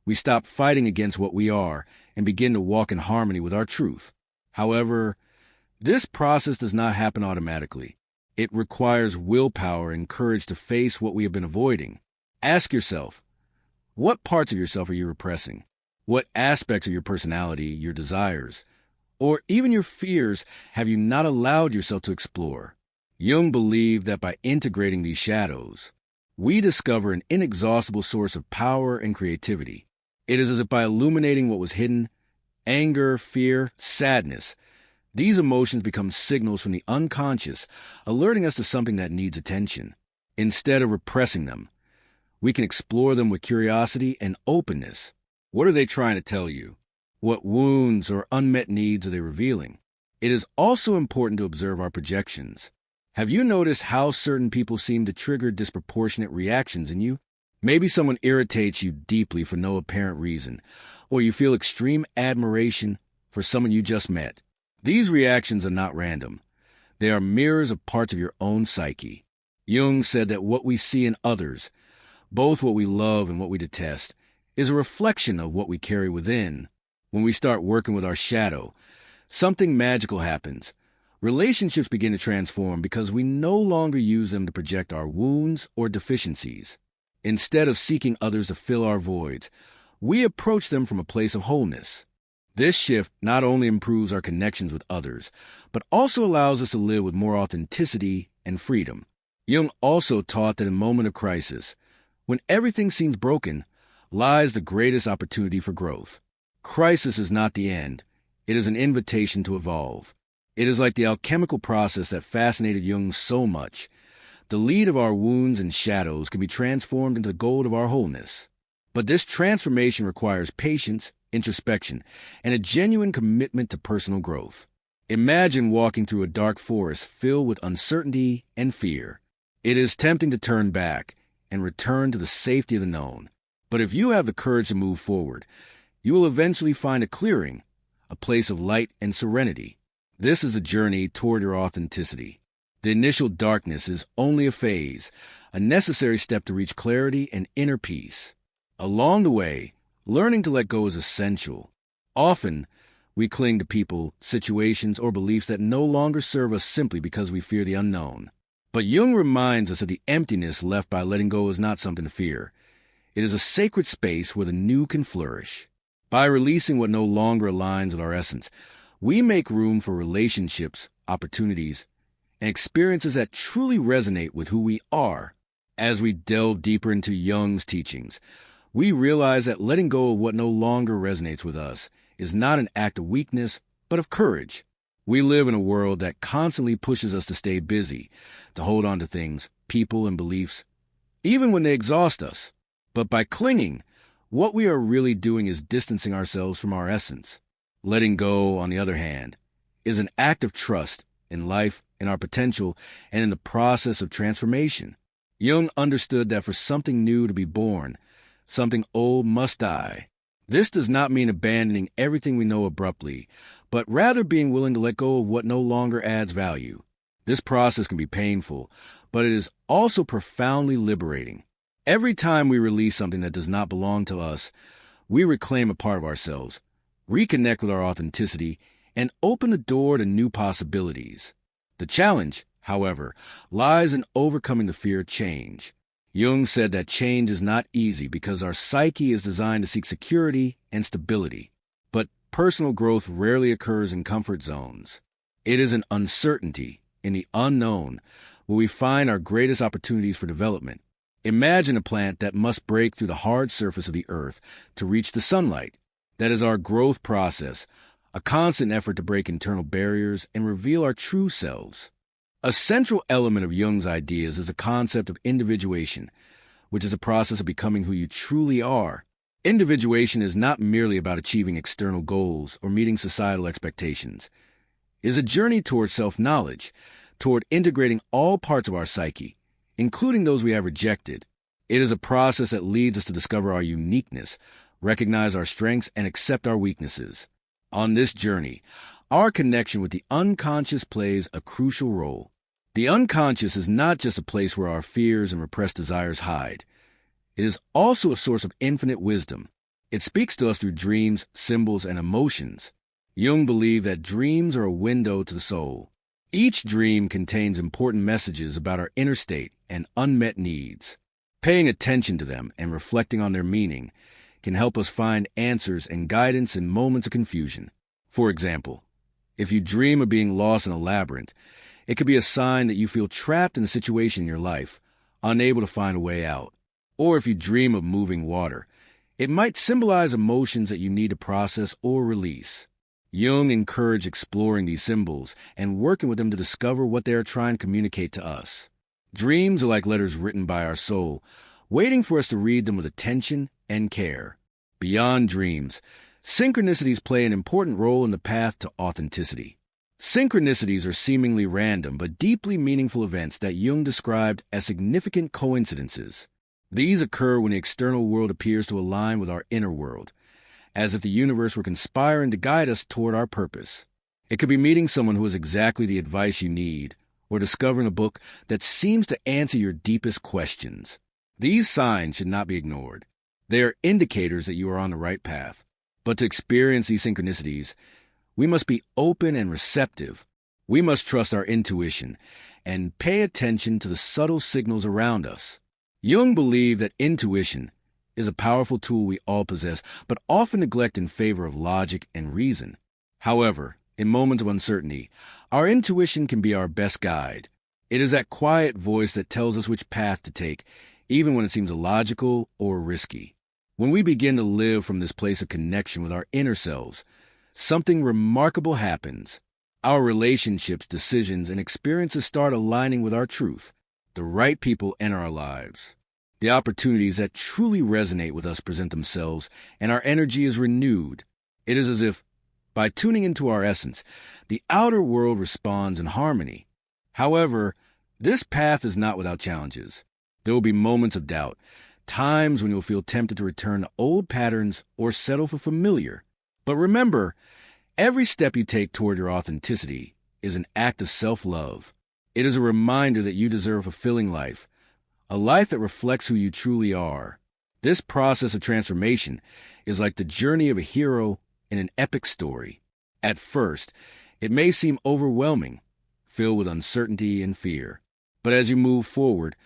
we stop fighting against what we are and begin to walk in harmony with our truth. However, this process does not happen automatically. It requires willpower and courage to face what we have been avoiding. Ask yourself, what parts of yourself are you repressing? What aspects of your personality, your desires, or even your fears have you not allowed yourself to explore? Jung believed that by integrating these shadows, we discover an inexhaustible source of power and creativity. It is as if by illuminating what was hidden, anger, fear, sadness, these emotions become signals from the unconscious, alerting us to something that needs attention. Instead of repressing them, we can explore them with curiosity and openness. What are they trying to tell you? What wounds or unmet needs are they revealing? It is also important to observe our projections. Have you noticed how certain people seem to trigger disproportionate reactions in you? Maybe someone irritates you deeply for no apparent reason, or you feel extreme admiration for someone you just met. These reactions are not random. They are mirrors of parts of your own psyche. Jung said that what we see in others, both what we love and what we detest, is a reflection of what we carry within. When we start working with our shadow, something magical happens. Relationships begin to transform because we no longer use them to project our wounds or deficiencies. Instead of seeking others to fill our voids, we approach them from a place of wholeness. This shift not only improves our connections with others, but also allows us to live with more authenticity and freedom. Jung also taught that in a moment of crisis, when everything seems broken, lies the greatest opportunity for growth. Crisis is not the end. It is an invitation to evolve. It is like the alchemical process that fascinated Jung so much. The lead of our wounds and shadows can be transformed into the gold of our wholeness. But this transformation requires patience, introspection, and a genuine commitment to personal growth. Imagine walking through a dark forest filled with uncertainty and fear. It is tempting to turn back and return to the safety of the known. But if you have the courage to move forward, you will eventually find a clearing, a place of light and serenity. This is a journey toward your authenticity. The initial darkness is only a phase, a necessary step to reach clarity and inner peace. Along the way, learning to let go is essential. Often, we cling to people, situations, or beliefs that no longer serve us simply because we fear the unknown. But Jung reminds us that the emptiness left by letting go is not something to fear. It is a sacred space where the new can flourish. By releasing what no longer aligns with our essence, we make room for relationships, opportunities, and experiences that truly resonate with who we are. As we delve deeper into Jung's teachings, we realize that letting go of what no longer resonates with us is not an act of weakness, but of courage. We live in a world that constantly pushes us to stay busy, to hold on to things, people, and beliefs, even when they exhaust us. But by clinging, what we are really doing is distancing ourselves from our essence. Letting go, on the other hand, is an act of trust in life, in our potential, and in the process of transformation. Jung understood that for something new to be born, something old must die. This does not mean abandoning everything we know abruptly, but rather being willing to let go of what no longer adds value. This process can be painful, but it is also profoundly liberating. Every time we release something that does not belong to us, we reclaim a part of ourselves, reconnect with our authenticity, and open the door to new possibilities. The challenge, however, lies in overcoming the fear of change. Jung said that change is not easy because our psyche is designed to seek security and stability. But personal growth rarely occurs in comfort zones. It is in uncertainty, in the unknown, where we find our greatest opportunities for development. Imagine a plant that must break through the hard surface of the earth to reach the sunlight. That is our growth process, a constant effort to break internal barriers and reveal our true selves. A central element of Jung's ideas is the concept of individuation, which is a process of becoming who you truly are. Individuation is not merely about achieving external goals or meeting societal expectations. It is a journey toward self-knowledge, toward integrating all parts of our psyche, including those we have rejected. It is a process that leads us to discover our uniqueness, recognize our strengths, and accept our weaknesses. On this journey, our connection with the unconscious plays a crucial role. The unconscious is not just a place where our fears and repressed desires hide. It is also a source of infinite wisdom. It speaks to us through dreams, symbols, and emotions. Jung believed that dreams are a window to the soul. Each dream contains important messages about our inner state and unmet needs. Paying attention to them and reflecting on their meaning can help us find answers and guidance in moments of confusion. For example, if you dream of being lost in a labyrinth, it could be a sign that you feel trapped in a situation in your life, unable to find a way out. Or if you dream of moving water, it might symbolize emotions that you need to process or release. Jung encouraged exploring these symbols and working with them to discover what they are trying to communicate to us. Dreams are like letters written by our soul, waiting for us to read them with attention and care. Beyond dreams, synchronicities play an important role in the path to authenticity. Synchronicities are seemingly random but deeply meaningful events that Jung described as significant coincidences. These occur when the external world appears to align with our inner world, as if the universe were conspiring to guide us toward our purpose. It could be meeting someone who has exactly the advice you need, or discovering a book that seems to answer your deepest questions. These signs should not be ignored. They are indicators that you are on the right path. But to experience these synchronicities, we must be open and receptive. We must trust our intuition and pay attention to the subtle signals around us. Jung believed that intuition is a powerful tool we all possess, but often neglect in favor of logic and reason. However, in moments of uncertainty, our intuition can be our best guide. It is that quiet voice that tells us which path to take, even when it seems illogical or risky. When we begin to live from this place of connection with our inner selves, something remarkable happens. Our relationships, decisions, and experiences start aligning with our truth. The right people enter our lives. The opportunities that truly resonate with us present themselves, and our energy is renewed. It is as if, by tuning into our essence, the outer world responds in harmony. However, this path is not without challenges. There will be moments of doubt, times when you'll feel tempted to return to old patterns or settle for familiar. But remember, every step you take toward your authenticity is an act of self-love. It is a reminder that you deserve a fulfilling life, a life that reflects who you truly are. This process of transformation is like the journey of a hero in an epic story. At first, it may seem overwhelming, filled with uncertainty and fear. But as you move forward,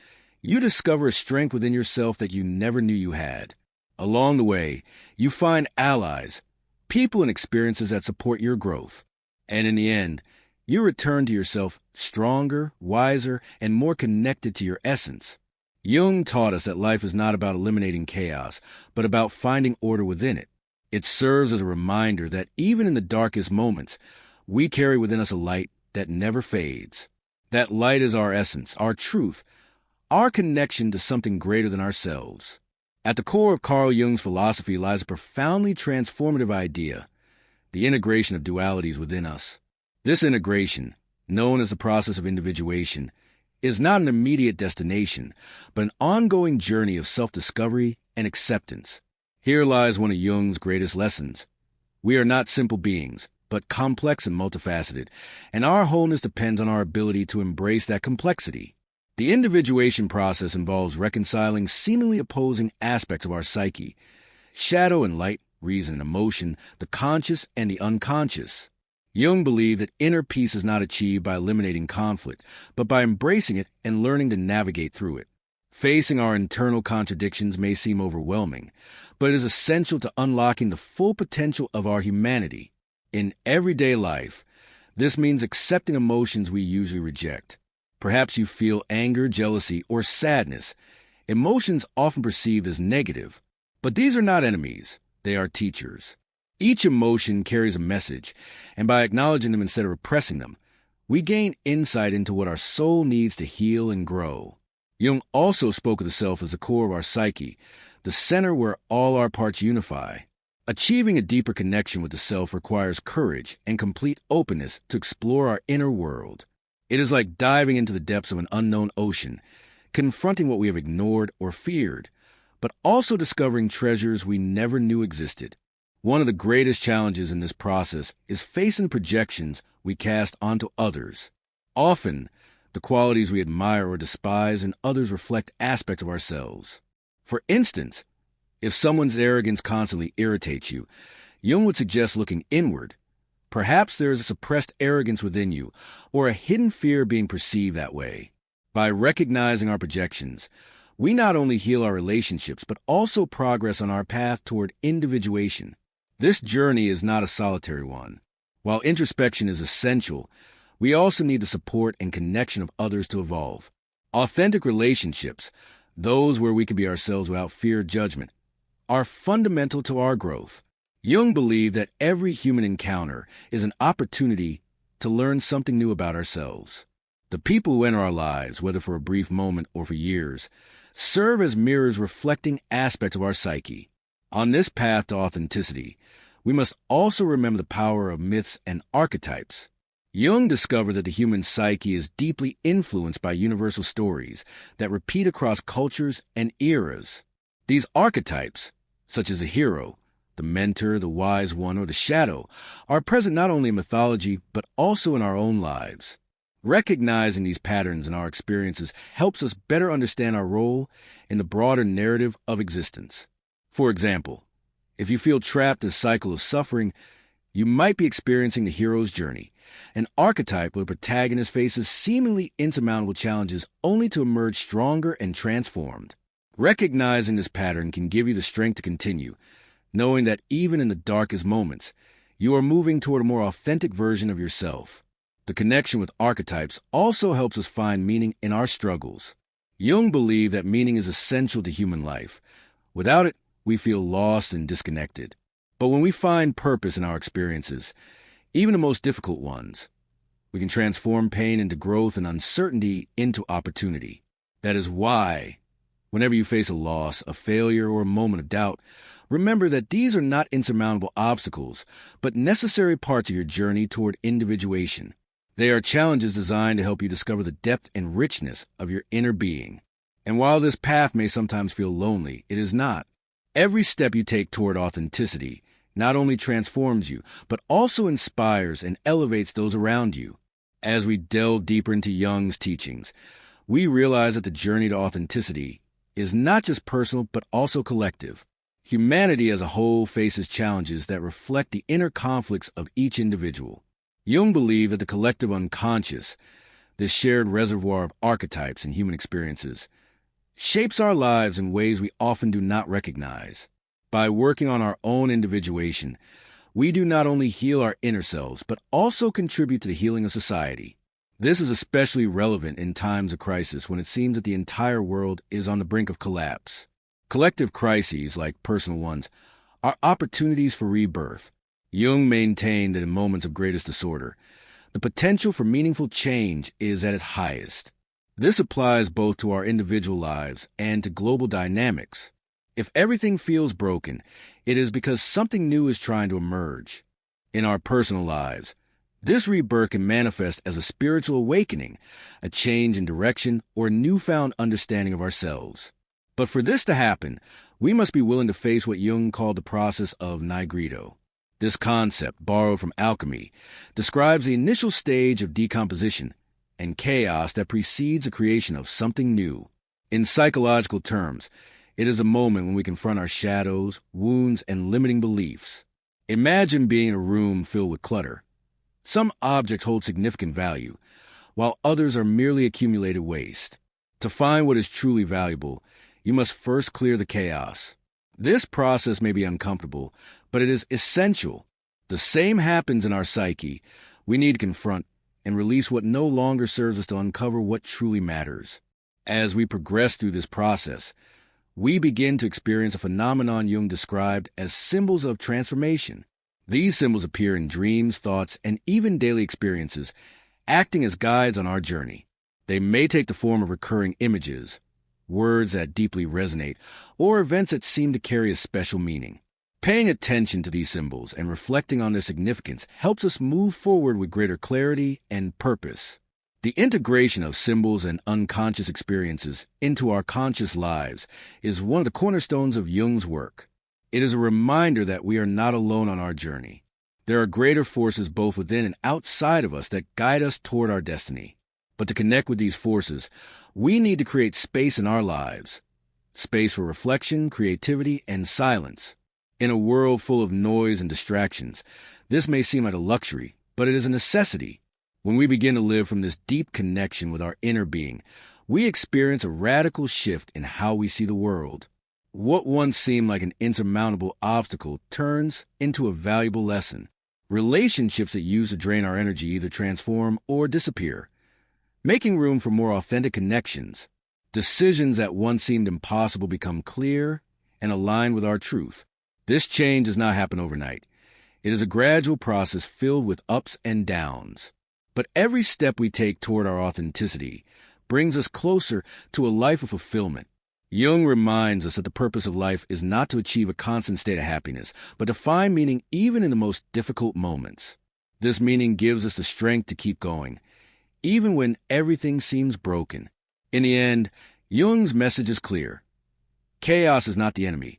you discover a strength within yourself that you never knew you had. Along the way, you find allies, people and experiences that support your growth. And in the end, you return to yourself stronger, wiser, and more connected to your essence. Jung taught us that life is not about eliminating chaos, but about finding order within it. It serves as a reminder that even in the darkest moments, we carry within us a light that never fades. That light is our essence, our truth, our connection to something greater than ourselves. At the core of Carl Jung's philosophy lies a profoundly transformative idea, the integration of dualities within us. This integration, known as the process of individuation, is not an immediate destination, but an ongoing journey of self-discovery and acceptance. Here lies one of Jung's greatest lessons. We are not simple beings, but complex and multifaceted, and our wholeness depends on our ability to embrace that complexity. The individuation process involves reconciling seemingly opposing aspects of our psyche: shadow and light, reason and emotion, the conscious and the unconscious. Jung believed that inner peace is not achieved by eliminating conflict, but by embracing it and learning to navigate through it. Facing our internal contradictions may seem overwhelming, but it is essential to unlocking the full potential of our humanity. In everyday life, this means accepting emotions we usually reject. Perhaps you feel anger, jealousy, or sadness, emotions often perceived as negative. But these are not enemies, they are teachers. Each emotion carries a message, and by acknowledging them instead of repressing them, we gain insight into what our soul needs to heal and grow. Jung also spoke of the self as the core of our psyche, the center where all our parts unify. Achieving a deeper connection with the self requires courage and complete openness to explore our inner world. It is like diving into the depths of an unknown ocean, confronting what we have ignored or feared, but also discovering treasures we never knew existed. One of the greatest challenges in this process is facing projections we cast onto others. Often, the qualities we admire or despise in others reflect aspects of ourselves. For instance, if someone's arrogance constantly irritates you, Jung would suggest looking inward. Perhaps there is a suppressed arrogance within you, or a hidden fear being perceived that way. By recognizing our projections, we not only heal our relationships, but also progress on our path toward individuation. This journey is not a solitary one. While introspection is essential, we also need the support and connection of others to evolve. Authentic relationships, those where we can be ourselves without fear of judgment, are fundamental to our growth. Jung believed that every human encounter is an opportunity to learn something new about ourselves. The people who enter our lives, whether for a brief moment or for years, serve as mirrors reflecting aspects of our psyche. On this path to authenticity, we must also remember the power of myths and archetypes. Jung discovered that the human psyche is deeply influenced by universal stories that repeat across cultures and eras. These archetypes, such as a hero, the mentor, the wise one, or the shadow, are present not only in mythology, but also in our own lives. Recognizing these patterns in our experiences helps us better understand our role in the broader narrative of existence. For example, if you feel trapped in a cycle of suffering, you might be experiencing the hero's journey, an archetype where the protagonist faces seemingly insurmountable challenges only to emerge stronger and transformed. Recognizing this pattern can give you the strength to continue, knowing that even in the darkest moments, you are moving toward a more authentic version of yourself. The connection with archetypes also helps us find meaning in our struggles. Jung believed that meaning is essential to human life. Without it, we feel lost and disconnected. But when we find purpose in our experiences, even the most difficult ones, we can transform pain into growth and uncertainty into opportunity. That is why, whenever you face a loss, a failure, or a moment of doubt, remember that these are not insurmountable obstacles, but necessary parts of your journey toward individuation. They are challenges designed to help you discover the depth and richness of your inner being. And while this path may sometimes feel lonely, it is not. Every step you take toward authenticity not only transforms you, but also inspires and elevates those around you. As we delve deeper into Jung's teachings, we realize that the journey to authenticity is not just personal, but also collective. Humanity as a whole faces challenges that reflect the inner conflicts of each individual. Jung believed that the collective unconscious, this shared reservoir of archetypes and human experiences, shapes our lives in ways we often do not recognize. By working on our own individuation, we do not only heal our inner selves, but also contribute to the healing of society. This is especially relevant in times of crisis when it seems that the entire world is on the brink of collapse. Collective crises, like personal ones, are opportunities for rebirth. Jung maintained that in moments of greatest disorder, the potential for meaningful change is at its highest. This applies both to our individual lives and to global dynamics. If everything feels broken, it is because something new is trying to emerge. In our personal lives, this rebirth can manifest as a spiritual awakening, a change in direction, or a newfound understanding of ourselves. But for this to happen, we must be willing to face what Jung called the process of nigredo. This concept, borrowed from alchemy, describes the initial stage of decomposition, and chaos that precedes the creation of something new. In psychological terms, it is a moment when we confront our shadows, wounds, and limiting beliefs. Imagine being in a room filled with clutter. Some objects hold significant value, while others are merely accumulated waste. To find what is truly valuable, you must first clear the chaos. This process may be uncomfortable, but it is essential. The same happens in our psyche. We need to confront and release what no longer serves us to uncover what truly matters. As we progress through this process, we begin to experience a phenomenon Jung described as symbols of transformation. These symbols appear in dreams, thoughts, and even daily experiences, acting as guides on our journey. They may take the form of recurring images, words that deeply resonate, or events that seem to carry a special meaning. Paying attention to these symbols and reflecting on their significance helps us move forward with greater clarity and purpose. The integration of symbols and unconscious experiences into our conscious lives is one of the cornerstones of Jung's work. It is a reminder that we are not alone on our journey. There are greater forces both within and outside of us that guide us toward our destiny. But to connect with these forces, we need to create space in our lives. Space for reflection, creativity, and silence. In a world full of noise and distractions, this may seem like a luxury, but it is a necessity. When we begin to live from this deep connection with our inner being, we experience a radical shift in how we see the world. What once seemed like an insurmountable obstacle turns into a valuable lesson. Relationships that used to drain our energy either transform or disappear, making room for more authentic connections. Decisions that once seemed impossible become clear and align with our truth. This change does not happen overnight. It is a gradual process filled with ups and downs. But every step we take toward our authenticity brings us closer to a life of fulfillment. Jung reminds us that the purpose of life is not to achieve a constant state of happiness, but to find meaning even in the most difficult moments. This meaning gives us the strength to keep going, even when everything seems broken. In the end, Jung's message is clear. Chaos is not the enemy.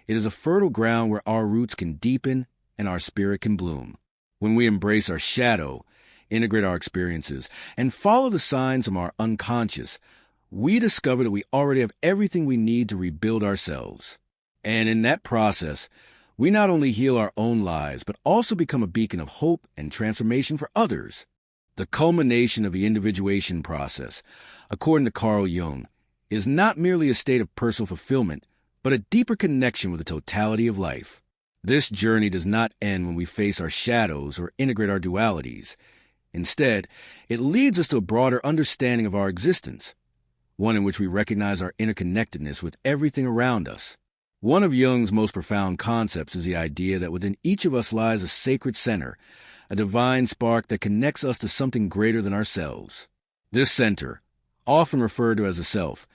It is a fertile ground where our roots can deepen and our spirit can bloom. When we embrace our shadow, integrate our experiences, and follow the signs from our unconscious, we discover that we already have everything we need to rebuild ourselves. And in that process, we not only heal our own lives, but also become a beacon of hope and transformation for others. The culmination of the individuation process, according to Carl Jung, is not merely a state of personal fulfillment, but a deeper connection with the totality of life. This journey does not end when we face our shadows or integrate our dualities. Instead, it leads us to a broader understanding of our existence, one in which we recognize our interconnectedness with everything around us. One of Jung's most profound concepts is the idea that within each of us lies a sacred center, a divine spark that connects us to something greater than ourselves. This center, often referred to as the self,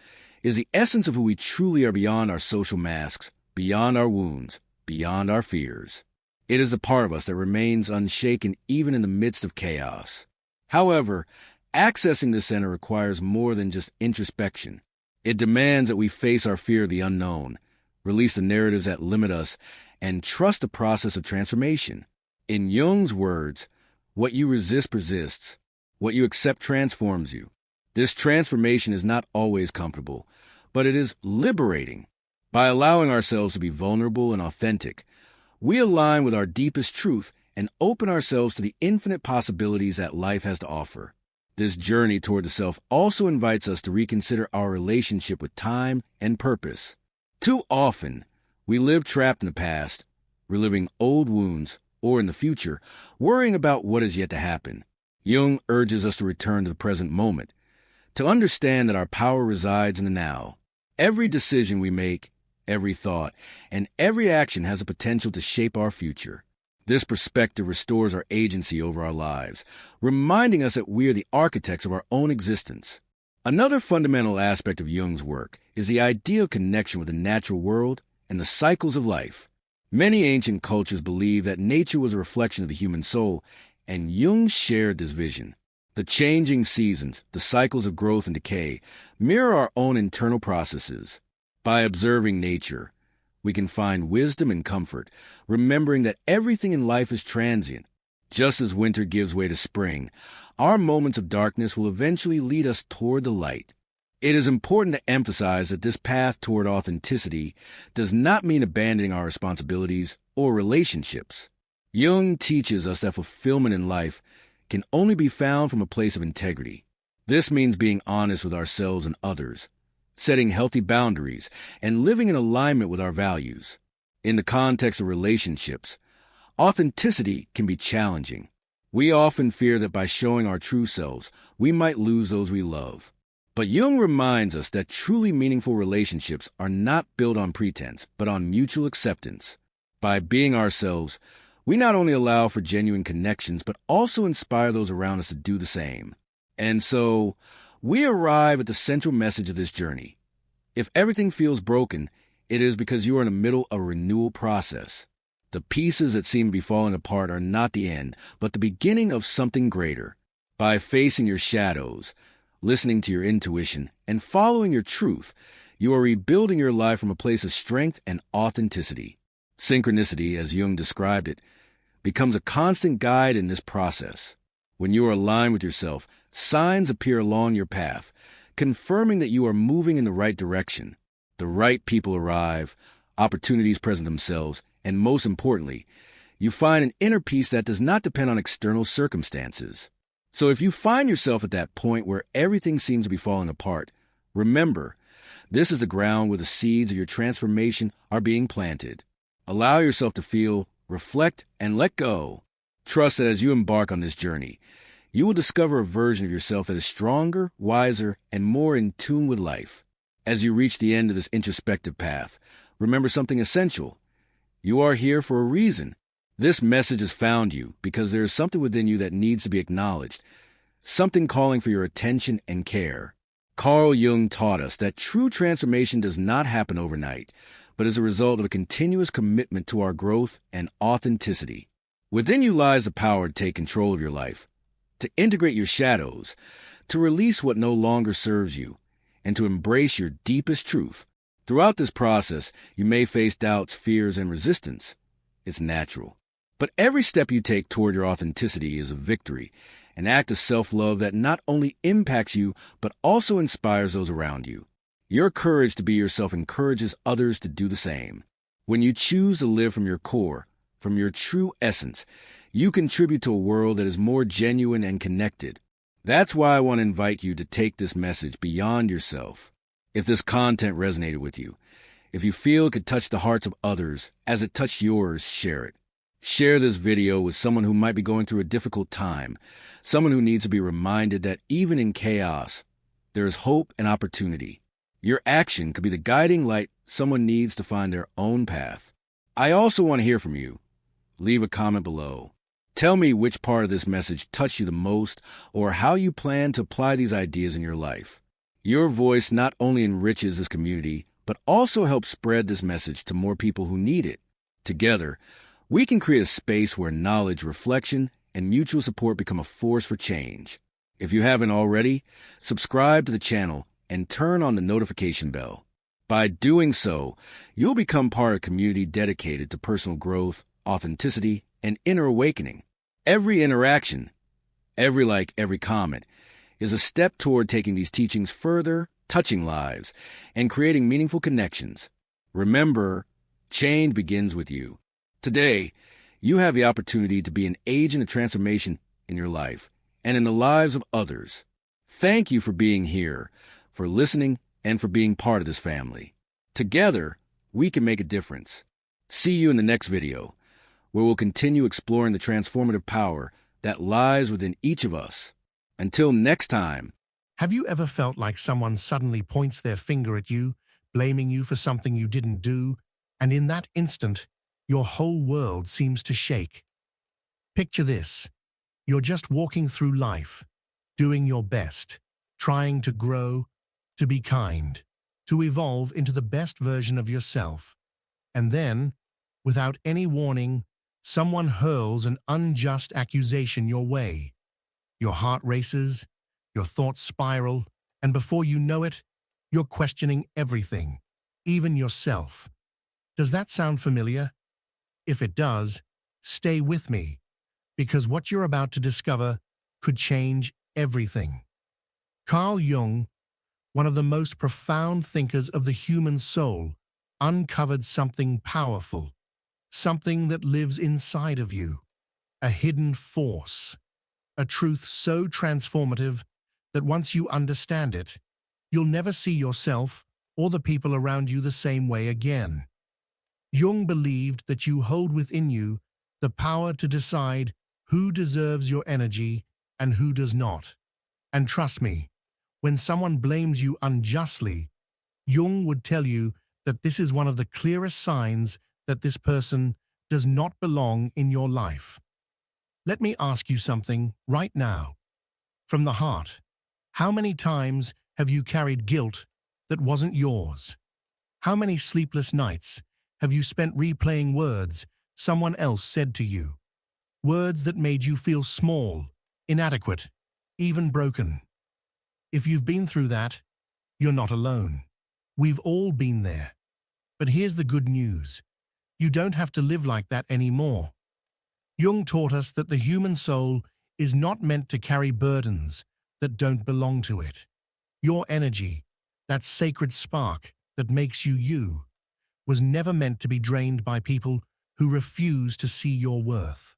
is the essence of who we truly are beyond our social masks, beyond our wounds, beyond our fears. It is the part of us that remains unshaken even in the midst of chaos. However, accessing this center requires more than just introspection. It demands that we face our fear of the unknown, release the narratives that limit us, and trust the process of transformation. In Jung's words, what you resist persists. What you accept transforms you. This transformation is not always comfortable, but it is liberating. By allowing ourselves to be vulnerable and authentic, we align with our deepest truth and open ourselves to the infinite possibilities that life has to offer. This journey toward the self also invites us to reconsider our relationship with time and purpose. Too often, we live trapped in the past, reliving old wounds, or in the future, worrying about what is yet to happen. Jung urges us to return to the present moment, to understand that our power resides in the now. Every decision we make, every thought, and every action has a potential to shape our future. This perspective restores our agency over our lives, reminding us that we are the architects of our own existence. Another fundamental aspect of Jung's work is the idea of connection with the natural world and the cycles of life. Many ancient cultures believed that nature was a reflection of the human soul, and Jung shared this vision. The changing seasons, the cycles of growth and decay, mirror our own internal processes. By observing nature, we can find wisdom and comfort, remembering that everything in life is transient. Just as winter gives way to spring, our moments of darkness will eventually lead us toward the light. It is important to emphasize that this path toward authenticity does not mean abandoning our responsibilities or relationships. Jung teaches us that fulfillment in life can only be found from a place of integrity. This means being honest with ourselves and others, setting healthy boundaries, and living in alignment with our values. In the context of relationships, authenticity can be challenging. We often fear that by showing our true selves, we might lose those we love. But Jung reminds us that truly meaningful relationships are not built on pretense, but on mutual acceptance. By being ourselves, we not only allow for genuine connections, but also inspire those around us to do the same. And so, we arrive at the central message of this journey. If everything feels broken, it is because you are in the middle of a renewal process. The pieces that seem to be falling apart are not the end, but the beginning of something greater. By facing your shadows, listening to your intuition, and following your truth, you are rebuilding your life from a place of strength and authenticity. Synchronicity, as Jung described it, becomes a constant guide in this process. When you are aligned with yourself, signs appear along your path, confirming that you are moving in the right direction. The right people arrive, opportunities present themselves, and most importantly, you find an inner peace that does not depend on external circumstances. So if you find yourself at that point where everything seems to be falling apart, remember, this is the ground where the seeds of your transformation are being planted. Allow yourself to feel, reflect, and let go. Trust that as you embark on this journey, you will discover a version of yourself that is stronger, wiser, and more in tune with life. As you reach the end of this introspective path, remember something essential. You are here for a reason. This message has found you because there is something within you that needs to be acknowledged, something calling for your attention and care. Carl Jung taught us that true transformation does not happen overnight, but is a result of a continuous commitment to our growth and authenticity. Within you lies the power to take control of your life, to integrate your shadows, to release what no longer serves you, and to embrace your deepest truth. Throughout this process, you may face doubts, fears, and resistance. It's natural. But every step you take toward your authenticity is a victory, an act of self-love that not only impacts you, but also inspires those around you. Your courage to be yourself encourages others to do the same. When you choose to live from your core, from your true essence, you contribute to a world that is more genuine and connected. That's why I want to invite you to take this message beyond yourself. If this content resonated with you, if you feel it could touch the hearts of others as it touched yours, share it. Share this video with someone who might be going through a difficult time, someone who needs to be reminded that even in chaos, there is hope and opportunity. Your action could be the guiding light someone needs to find their own path. I also want to hear from you. Leave a comment below. Tell me which part of this message touched you the most or how you plan to apply these ideas in your life. Your voice not only enriches this community, but also helps spread this message to more people who need it. Together, we can create a space where knowledge, reflection, and mutual support become a force for change. If you haven't already, subscribe to the channel and turn on the notification bell. By doing so, you'll become part of a community dedicated to personal growth, authenticity, and inner awakening. Every interaction, every like, every comment, is a step toward taking these teachings further, touching lives, and creating meaningful connections. Remember, change begins with you. Today, you have the opportunity to be an agent of transformation in your life and in the lives of others. Thank you for being here, for listening, and for being part of this family. Together, we can make a difference. See you in the next video, where we'll continue exploring the transformative power that lies within each of us. Until next time. Have you ever felt like someone suddenly points their finger at you, blaming you for something you didn't do, and in that instant, your whole world seems to shake? Picture this. You're just walking through life, doing your best, trying to grow, to be kind, to evolve into the best version of yourself. And then, without any warning, someone hurls an unjust accusation your way. Your heart races, your thoughts spiral, and before you know it, you're questioning everything, even yourself. Does that sound familiar? If it does, stay with me. because what you're about to discover could change everything. Carl Jung, one of the most profound thinkers of the human soul, uncovered something powerful, something that lives inside of you, a hidden force, a truth so transformative that once you understand it, you'll never see yourself or the people around you the same way again. Jung believed that you hold within you the power to decide who deserves your energy and who does not. And trust me, when someone blames you unjustly, Jung would tell you that this is one of the clearest signs that this person does not belong in your life. Let me ask you something right now. From the heart, how many times have you carried guilt that wasn't yours? How many sleepless nights have you spent replaying words someone else said to you? Words that made you feel small, inadequate, even broken. If you've been through that, you're not alone. We've all been there. But here's the good news. You don't have to live like that anymore. Jung taught us that the human soul is not meant to carry burdens that don't belong to it. Your energy, that sacred spark that makes you you, was never meant to be drained by people who refuse to see your worth.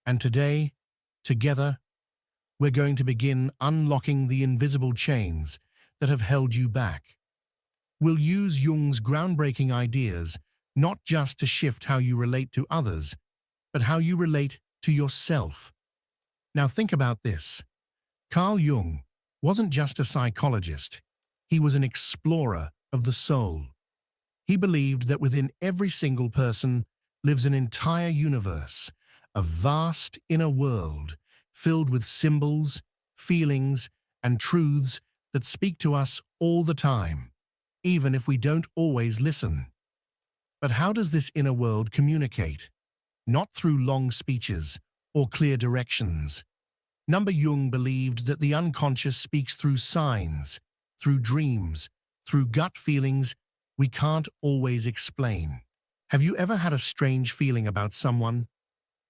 And today, together, we're going to begin unlocking the invisible chains that have held you back. We'll use Jung's groundbreaking ideas not just to shift how you relate to others, but how you relate to yourself. Now think about this. Carl Jung wasn't just a psychologist. He was an explorer of the soul. He believed that within every single person lives an entire universe, a vast inner world filled with symbols, feelings, and truths that speak to us all the time, even if we don't always listen. But how does this inner world communicate? Not through long speeches or clear directions. Jung believed that the unconscious speaks through signs, through dreams, through gut feelings we can't always explain. Have you ever had a strange feeling about someone?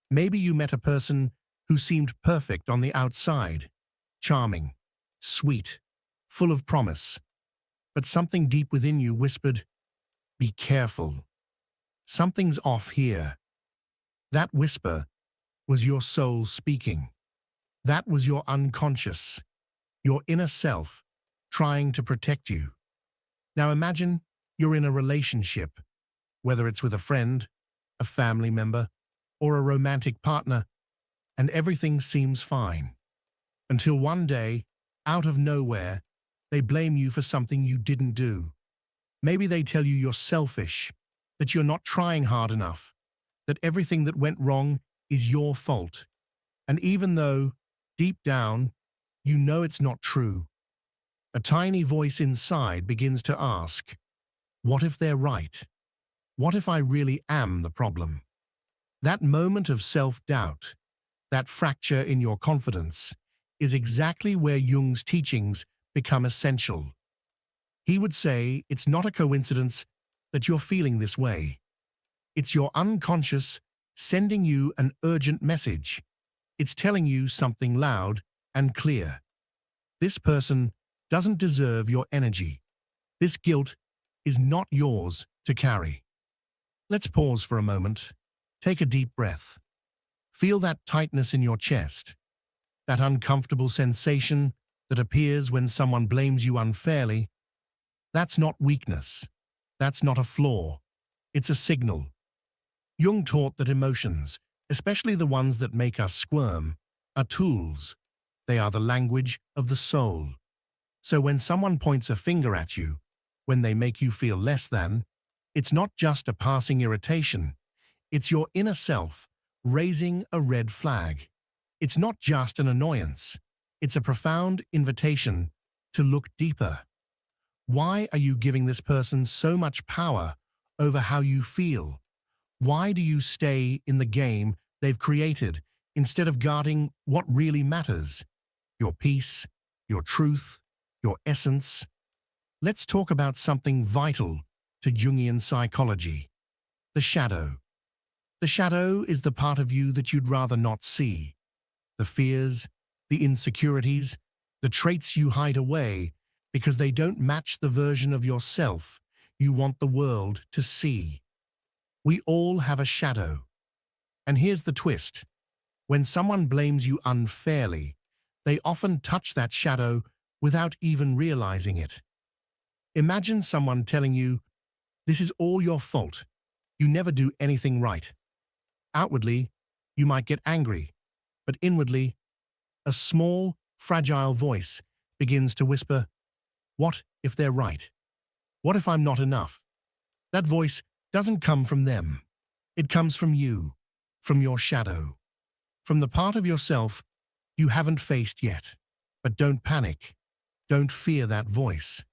Maybe you met a person who seemed perfect on the outside, charming, sweet, full of promise. But something deep within you whispered, "Be careful. Something's off here." That whisper was your soul speaking. That was your unconscious, your inner self, trying to protect you. Now imagine you're in a relationship, whether it's with a friend, a family member, or a romantic partner, and everything seems fine. Until one day, out of nowhere, they blame you for something you didn't do. Maybe they tell you you're selfish, that you're not trying hard enough, that everything that went wrong is your fault. And even though, deep down, you know it's not true, a tiny voice inside begins to ask, what if they're right? What if I really am the problem? That moment of self-doubt, that fracture in your confidence, is exactly where Jung's teachings become essential. He would say it's not a coincidence that you're feeling this way. It's your unconscious sending you an urgent message. It's telling you something loud and clear. This person doesn't deserve your energy. This guilt is not yours to carry. Let's pause for a moment. Take a deep breath. Feel that tightness in your chest, that uncomfortable sensation that appears when someone blames you unfairly. That's not weakness. That's not a flaw. It's a signal. Jung taught that emotions, especially the ones that make us squirm, are tools. They are the language of the soul. So when someone points a finger at you, when they make you feel less than, it's not just a passing irritation. It's your inner self raising a red flag. It's not just an annoyance. It's a profound invitation to look deeper. Why are you giving this person so much power over how you feel? Why do you stay in the game they've created instead of guarding what really matters? Your peace, your truth, your essence. Let's talk about something vital to Jungian psychology, the shadow. The shadow is the part of you that you'd rather not see. The fears, the insecurities, the traits you hide away because they don't match the version of yourself you want the world to see. We all have a shadow. And here's the twist. When someone blames you unfairly, they often touch that shadow without even realizing it. Imagine someone telling you, "This is all your fault. You never do anything right." Outwardly, you might get angry, but inwardly, a small, fragile voice begins to whisper, "What if they're right? What if I'm not enough?" That voice doesn't come from them. It comes from you, from your shadow, from the part of yourself you haven't faced yet. But don't panic. Don't fear that voice.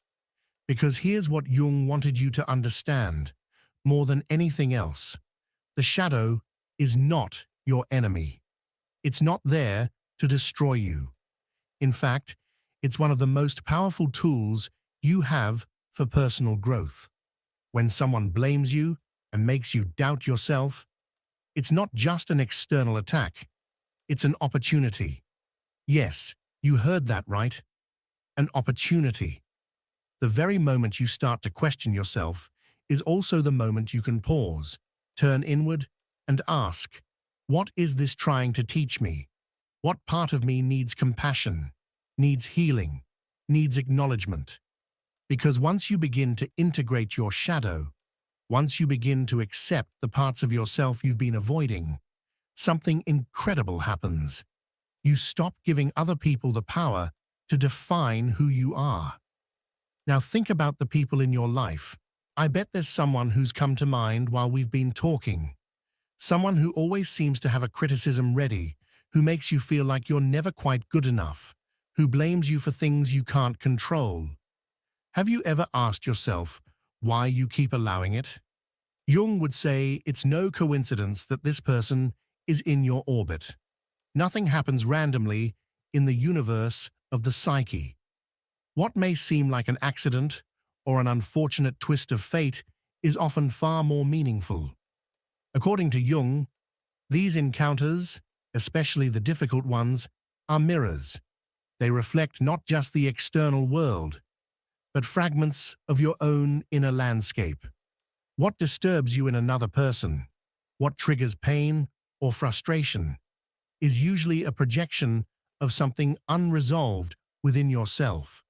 Because here's what Jung wanted you to understand, more than anything else. The shadow is not your enemy. It's not there to destroy you. In fact, it's one of the most powerful tools you have for personal growth. When someone blames you and makes you doubt yourself, it's not just an external attack. It's an opportunity. Yes, you heard that right. An opportunity. The very moment you start to question yourself is also the moment you can pause, turn inward, and ask, what is this trying to teach me? What part of me needs compassion, needs healing, needs acknowledgement? Because once you begin to integrate your shadow, once you begin to accept the parts of yourself you've been avoiding, something incredible happens. You stop giving other people the power to define who you are. Now think about the people in your life. I bet there's someone who's come to mind while we've been talking. Someone who always seems to have a criticism ready, who makes you feel like you're never quite good enough, who blames you for things you can't control. Have you ever asked yourself why you keep allowing it? Jung would say it's no coincidence that this person is in your orbit. Nothing happens randomly in the universe of the psyche. What may seem like an accident or an unfortunate twist of fate is often far more meaningful. According to Jung, these encounters, especially the difficult ones, are mirrors. They reflect not just the external world, but fragments of your own inner landscape. What disturbs you in another person, what triggers pain or frustration, is usually a projection of something unresolved within yourself.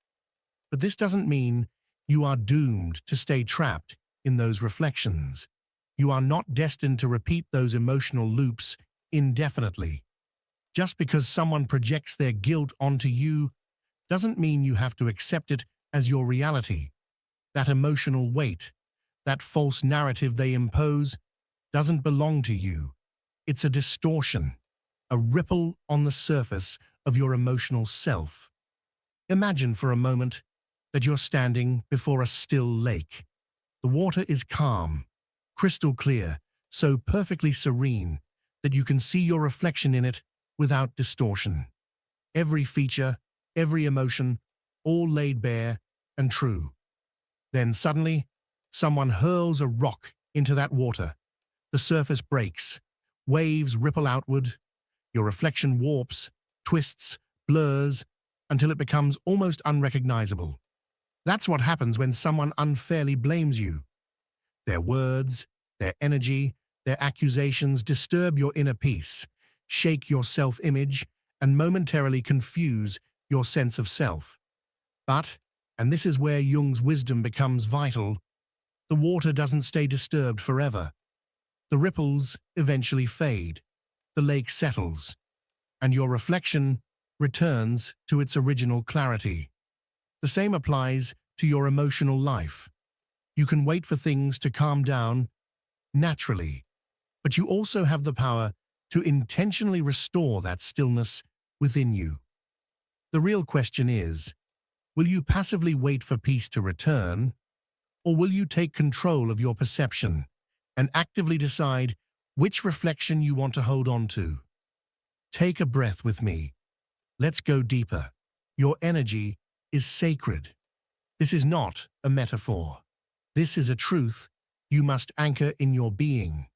But this doesn't mean you are doomed to stay trapped in those reflections. You are not destined to repeat those emotional loops indefinitely. Just because someone projects their guilt onto you doesn't mean you have to accept it as your reality. That emotional weight, that false narrative they impose, doesn't belong to you. It's a distortion, a ripple on the surface of your emotional self. Imagine for a moment that you're standing before a still lake. The water is calm, crystal clear, so perfectly serene that you can see your reflection in it without distortion. Every feature, every emotion, all laid bare and true. Then suddenly, someone hurls a rock into that water. The surface breaks, waves ripple outward, your reflection warps, twists, blurs, until it becomes almost unrecognizable. That's what happens when someone unfairly blames you. Their words, their energy, their accusations disturb your inner peace, shake your self-image, and momentarily confuse your sense of self. But, and this is where Jung's wisdom becomes vital, the water doesn't stay disturbed forever. The ripples eventually fade, the lake settles, and your reflection returns to its original clarity. The same applies to your emotional life. You can wait for things to calm down naturally, but you also have the power to intentionally restore that stillness within you. The real question is, will you passively wait for peace to return, or will you take control of your perception and actively decide which reflection you want to hold on to? Take a breath with me. Let's go deeper. Your energy is sacred. This is not a metaphor. This is a truth you must anchor in your being.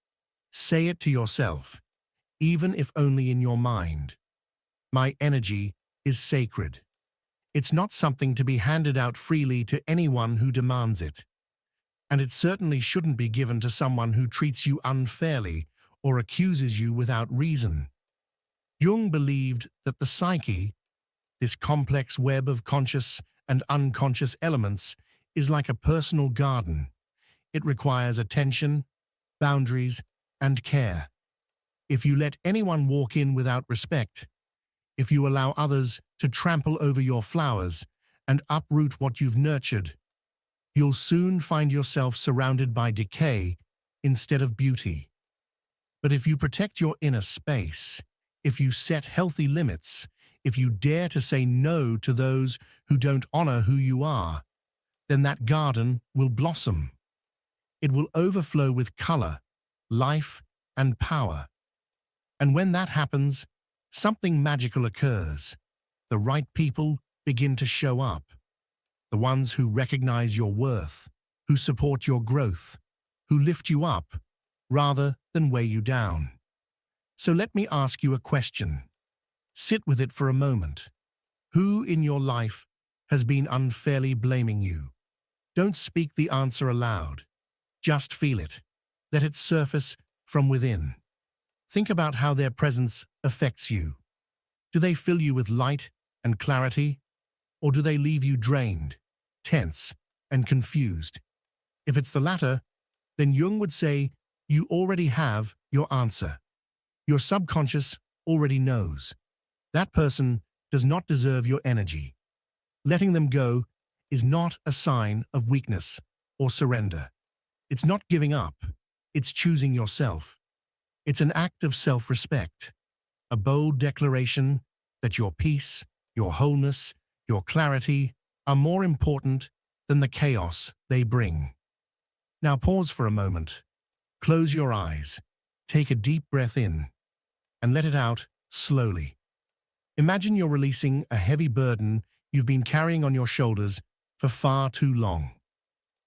Say it to yourself, even if only in your mind. My energy is sacred. It's not something to be handed out freely to anyone who demands it. And it certainly shouldn't be given to someone who treats you unfairly or accuses you without reason. Jung believed that the psyche, this complex web of conscious and unconscious elements, is like a personal garden. It requires attention, boundaries, and care. If you let anyone walk in without respect, if you allow others to trample over your flowers and uproot what you've nurtured, you'll soon find yourself surrounded by decay instead of beauty. But if you protect your inner space, if you set healthy limits, if you dare to say no to those who don't honor who you are, then that garden will blossom. It will overflow with color, life, and power. And when that happens, something magical occurs. The right people begin to show up. The ones who recognize your worth, who support your growth, who lift you up rather than weigh you down. So let me ask you a question. Sit with it for a moment. Who in your life has been unfairly blaming you? Don't speak the answer aloud. Just feel it. Let it surface from within. Think about how their presence affects you. Do they fill you with light and clarity, or do they leave you drained, tense, and confused? If it's the latter, then Jung would say you already have your answer. Your subconscious already knows. That person does not deserve your energy. Letting them go is not a sign of weakness or surrender. It's not giving up. It's choosing yourself. It's an act of self-respect, a bold declaration that your peace, your wholeness, your clarity are more important than the chaos they bring. Now pause for a moment. Close your eyes. Take a deep breath in and let it out slowly. Imagine you're releasing a heavy burden you've been carrying on your shoulders for far too long.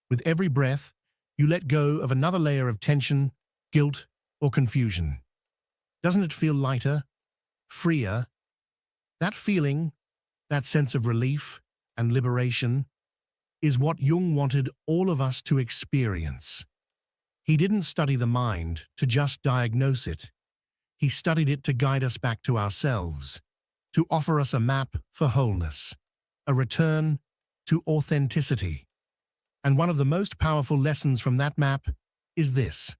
With every breath, you let go of another layer of tension, guilt, or confusion. Doesn't it feel lighter, freer? That feeling, that sense of relief and liberation, is what Jung wanted all of us to experience. He didn't study the mind to just diagnose it. He studied it to guide us back to ourselves, to offer us a map for wholeness, a return to authenticity. And one of the most powerful lessons from that map is this: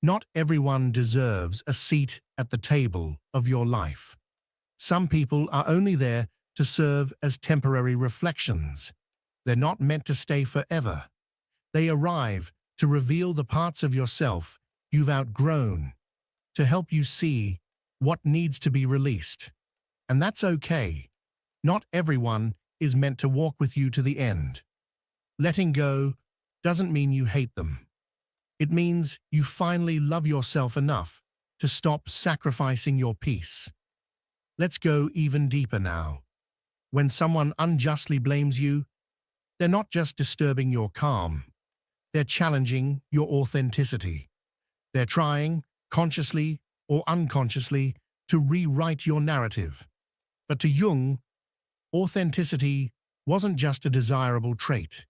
not everyone deserves a seat at the table of your life. Some people are only there to serve as temporary reflections. They're not meant to stay forever. They arrive to reveal the parts of yourself you've outgrown, to help you see what needs to be released. And that's okay. Not everyone is meant to walk with you to the end. Letting go doesn't mean you hate them. It means you finally love yourself enough to stop sacrificing your peace. Let's go even deeper now. When someone unjustly blames you, they're not just disturbing your calm. They're challenging your authenticity. They're trying, consciously or unconsciously, to rewrite your narrative. But to Jung, authenticity wasn't just a desirable trait.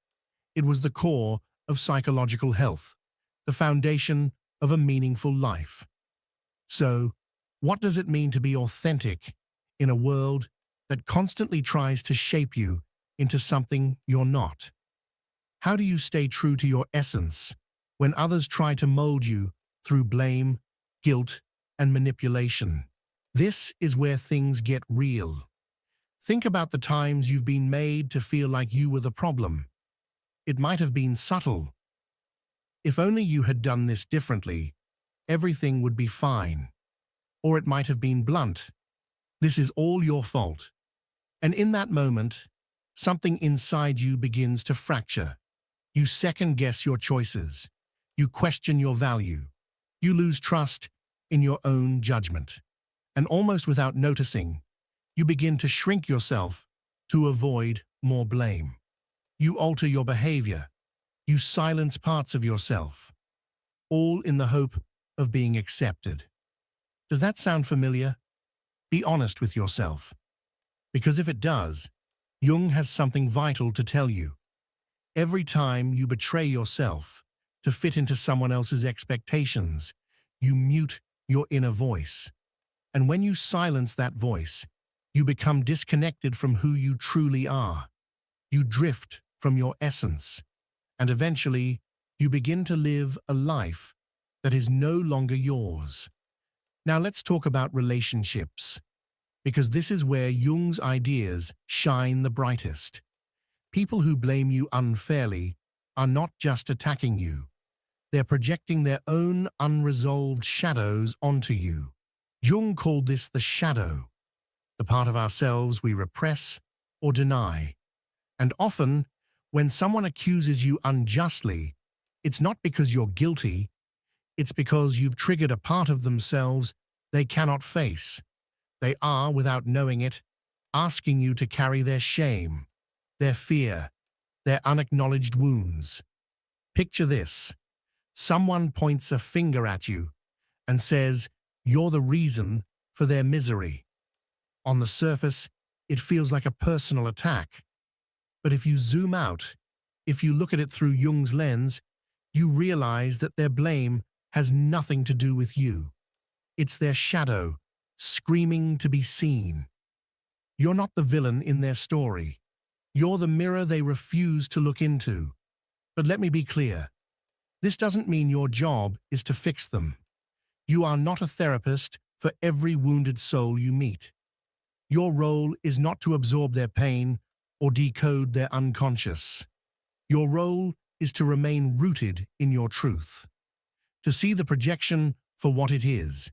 It was the core of psychological health, the foundation of a meaningful life. So, what does it mean to be authentic in a world that constantly tries to shape you into something you're not? How do you stay true to your essence when others try to mold you through blame, guilt, and manipulation? This is where things get real. Think about the times you've been made to feel like you were the problem. It might have been subtle. If only you had done this differently, everything would be fine. Or it might have been blunt. This is all your fault. And in that moment, something inside you begins to fracture. You second-guess your choices. You question your value. You lose trust in your own judgment. And almost without noticing, you begin to shrink yourself to avoid more blame. You alter your behavior. You silence parts of yourself, all in the hope of being accepted. Does that sound familiar? Be honest with yourself. Because if it does, Jung has something vital to tell you. Every time you betray yourself to fit into someone else's expectations, you mute your inner voice. And when you silence that voice, you become disconnected from who you truly are. You drift from your essence, and eventually you begin to live a life that is no longer yours. Now let's talk about relationships, because this is where Jung's ideas shine the brightest. People who blame you unfairly are not just attacking you. They're projecting their own unresolved shadows onto you. Jung called this the shadow, the part of ourselves we repress or deny. And often, when someone accuses you unjustly, it's not because you're guilty, it's because you've triggered a part of themselves they cannot face. They are, without knowing it, asking you to carry their shame, their fear, their unacknowledged wounds. Picture this. Someone points a finger at you and says you're the reason for their misery. On the surface, it feels like a personal attack. But if you zoom out, if you look at it through Jung's lens, you realize that their blame has nothing to do with you. It's their shadow, screaming to be seen. You're not the villain in their story. You're the mirror they refuse to look into. But let me be clear. This doesn't mean your job is to fix them. You are not a therapist for every wounded soul you meet. Your role is not to absorb their pain or decode their unconscious. Your role is to remain rooted in your truth, to see the projection for what it is,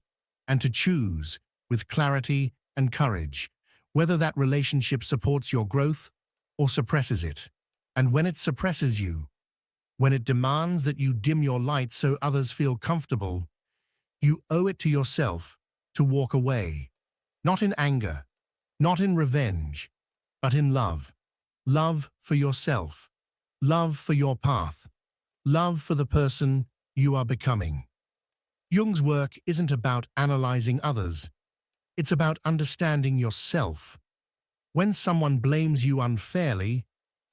and to choose, with clarity and courage, whether that relationship supports your growth or suppresses it. And when it suppresses you, when it demands that you dim your light so others feel comfortable, you owe it to yourself to walk away, not in anger, not in revenge, but in love. Love for yourself, love for your path, love for the person you are becoming. Jung's work isn't about analyzing others. It's about understanding yourself. When someone blames you unfairly,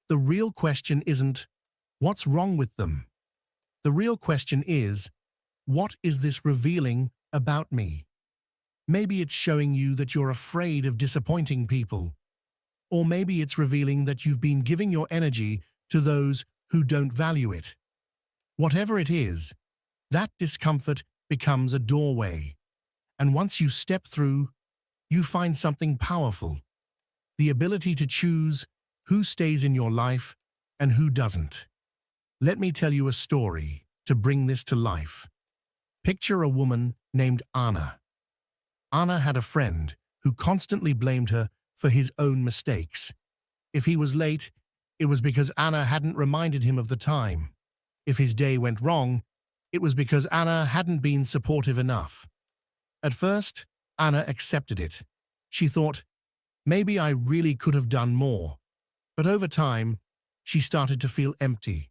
the real question isn't, what's wrong with them? The real question is, what is this revealing about me? Maybe it's showing you that you're afraid of disappointing people. Or maybe it's revealing that you've been giving your energy to those who don't value it. Whatever it is, that discomfort becomes a doorway. And once you step through, you find something powerful. The ability to choose who stays in your life and who doesn't. Let me tell you a story to bring this to life. Picture a woman named Anna. Anna had a friend who constantly blamed her for his own mistakes. If he was late, it was because Anna hadn't reminded him of the time. If his day went wrong, it was because Anna hadn't been supportive enough. At first, Anna accepted it. She thought, maybe I really could have done more. But over time, she started to feel empty.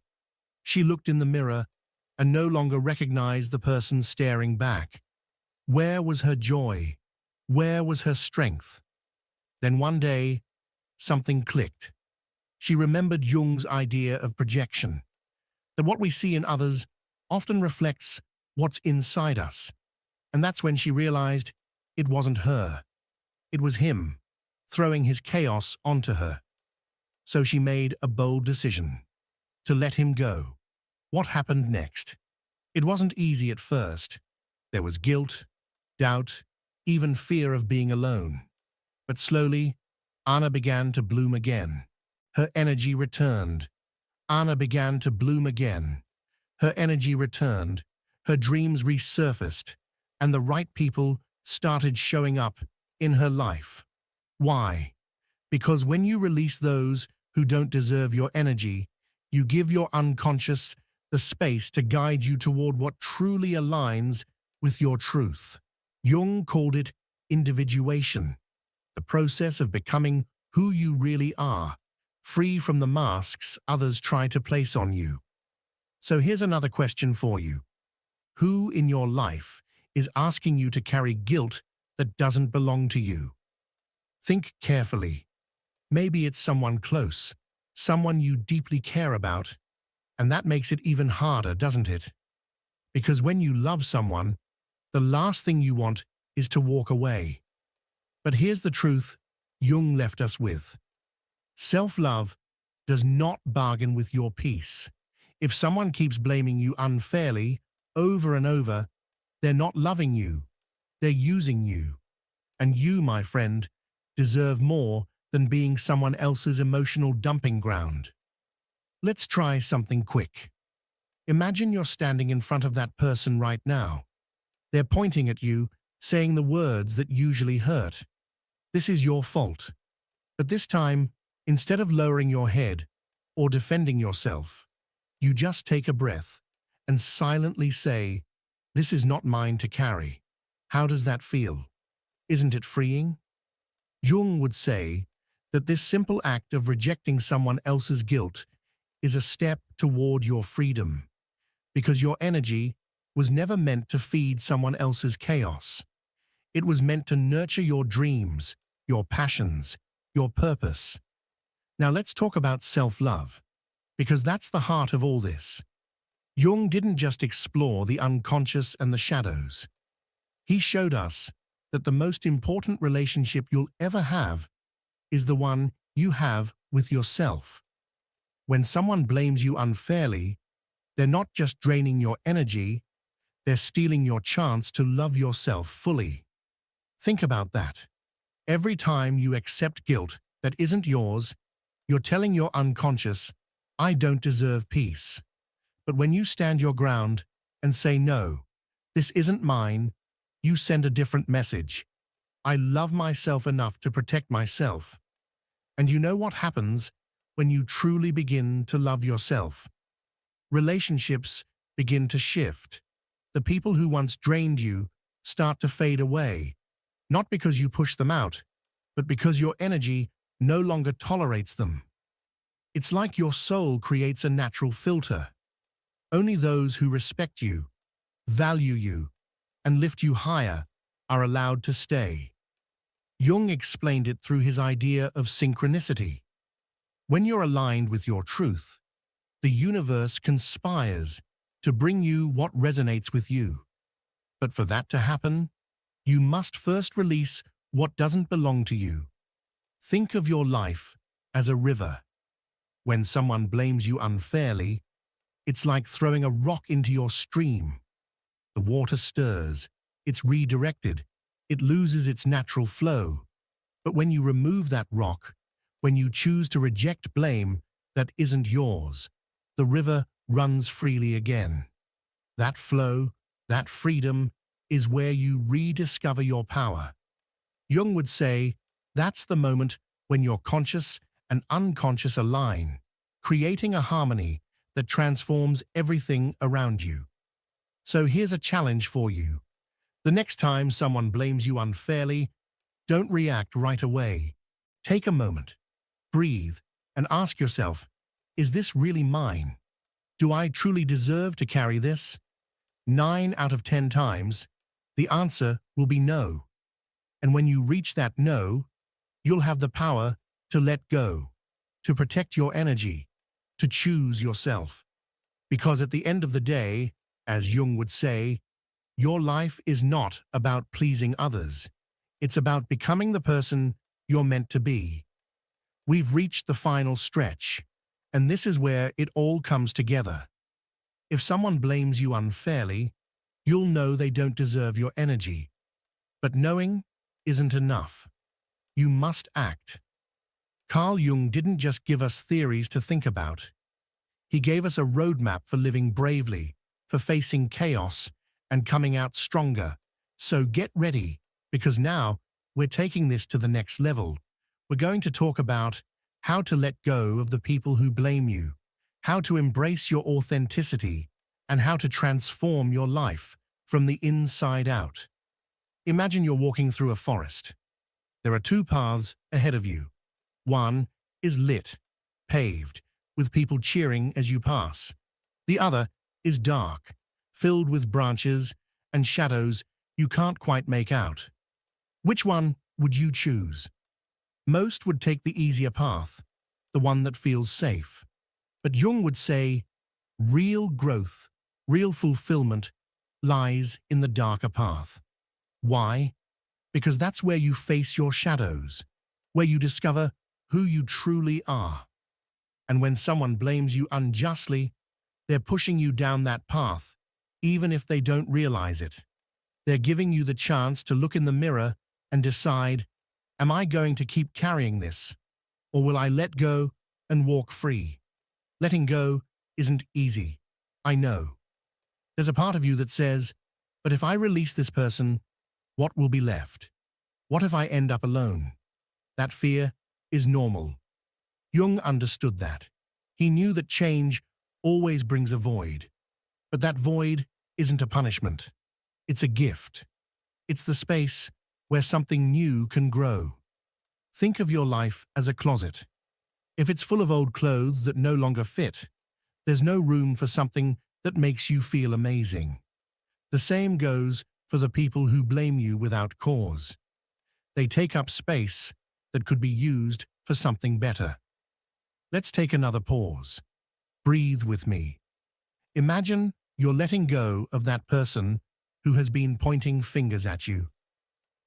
She looked in the mirror and no longer recognized the person staring back. Where was her joy? Where was her strength? Then one day, something clicked. She remembered Jung's idea of projection, that what we see in others often reflects what's inside us. And that's when she realized it wasn't her. It was him, throwing his chaos onto her. So she made a bold decision, to let him go. What happened next? It wasn't easy at first. There was guilt, doubt, even fear of being alone. But slowly, Anna began to bloom again. Her energy returned. Anna began to bloom again. Her energy returned. Her dreams resurfaced. And the right people started showing up in her life. Why? Because when you release those who don't deserve your energy, you give your unconscious the space to guide you toward what truly aligns with your truth. Jung called it individuation, the process of becoming who you really are, free from the masks others try to place on you. So here's another question for you. Who in your life is asking you to carry guilt that doesn't belong to you? Think carefully. Maybe it's someone close, someone you deeply care about, and that makes it even harder, doesn't it? Because when you love someone, the last thing you want is to walk away. But here's the truth Jung left us with. Self-love does not bargain with your peace. If someone keeps blaming you unfairly, over and over, they're not loving you, they're using you. And you, my friend, deserve more than being someone else's emotional dumping ground. Let's try something quick. Imagine you're standing in front of that person right now. They're pointing at you, saying the words that usually hurt. This is your fault. But this time, instead of lowering your head or defending yourself, you just take a breath and silently say, "This is not mine to carry." How does that feel? Isn't it freeing? Jung would say that this simple act of rejecting someone else's guilt is a step toward your freedom, because your energy was never meant to feed someone else's chaos. It was meant to nurture your dreams, your passions, your purpose. Now let's talk about self-love, because that's the heart of all this. Jung didn't just explore the unconscious and the shadows. He showed us that the most important relationship you'll ever have is the one you have with yourself. When someone blames you unfairly, they're not just draining your energy, they're stealing your chance to love yourself fully. Think about that. Every time you accept guilt that isn't yours, you're telling your unconscious, "I don't deserve peace." But when you stand your ground and say, "No, this isn't mine," you send a different message. "I love myself enough to protect myself." And you know what happens when you truly begin to love yourself? Relationships begin to shift. The people who once drained you start to fade away, not because you push them out, but because your energy no longer tolerates them. It's like your soul creates a natural filter. Only those who respect you, value you, and lift you higher are allowed to stay. Jung explained it through his idea of synchronicity. When you're aligned with your truth, the universe conspires to bring you what resonates with you. But for that to happen, you must first release what doesn't belong to you. Think of your life as a river. When someone blames you unfairly, it's like throwing a rock into your stream. The water stirs, it's redirected, it loses its natural flow. But when you remove that rock, when you choose to reject blame that isn't yours, the river runs freely again. That flow, that freedom, is where you rediscover your power. Jung would say, that's the moment when your conscious and unconscious align, creating a harmony that transforms everything around you. So here's a challenge for you. The next time someone blames you unfairly, don't react right away. Take a moment, breathe, and ask yourself, is this really mine? Do I truly deserve to carry this? 9 out of 10 times, the answer will be no. And when you reach that no, you'll have the power to let go, to protect your energy, to choose yourself. Because at the end of the day, as Jung would say, your life is not about pleasing others. It's about becoming the person you're meant to be. We've reached the final stretch, and this is where it all comes together. If someone blames you unfairly, you'll know they don't deserve your energy. But knowing isn't enough. You must act. Carl Jung didn't just give us theories to think about. He gave us a roadmap for living bravely, for facing chaos, and coming out stronger. So get ready, because now we're taking this to the next level. We're going to talk about how to let go of the people who blame you, how to embrace your authenticity, and how to transform your life from the inside out. Imagine you're walking through a forest. There are 2 paths ahead of you. One is lit, paved, with people cheering as you pass. The other is dark, filled with branches and shadows you can't quite make out. Which one would you choose? Most would take the easier path, the one that feels safe. But Jung would say, real growth, real fulfillment lies in the darker path. Why? Because that's where you face your shadows, where you discover who you truly are. And when someone blames you unjustly, they're pushing you down that path, even if they don't realize it. They're giving you the chance to look in the mirror and decide, am I going to keep carrying this? Or will I let go and walk free? Letting go isn't easy, I know. There's a part of you that says, but if I release this person, what will be left? What if I end up alone? That fear is normal. Jung understood that. He knew that change always brings a void. But that void isn't a punishment. It's a gift. It's the space where something new can grow. Think of your life as a closet. If it's full of old clothes that no longer fit, there's no room for something that makes you feel amazing. The same goes for the people who blame you without cause. They take up space that could be used for something better. Let's take another pause. Breathe with me. Imagine you're letting go of that person who has been pointing fingers at you.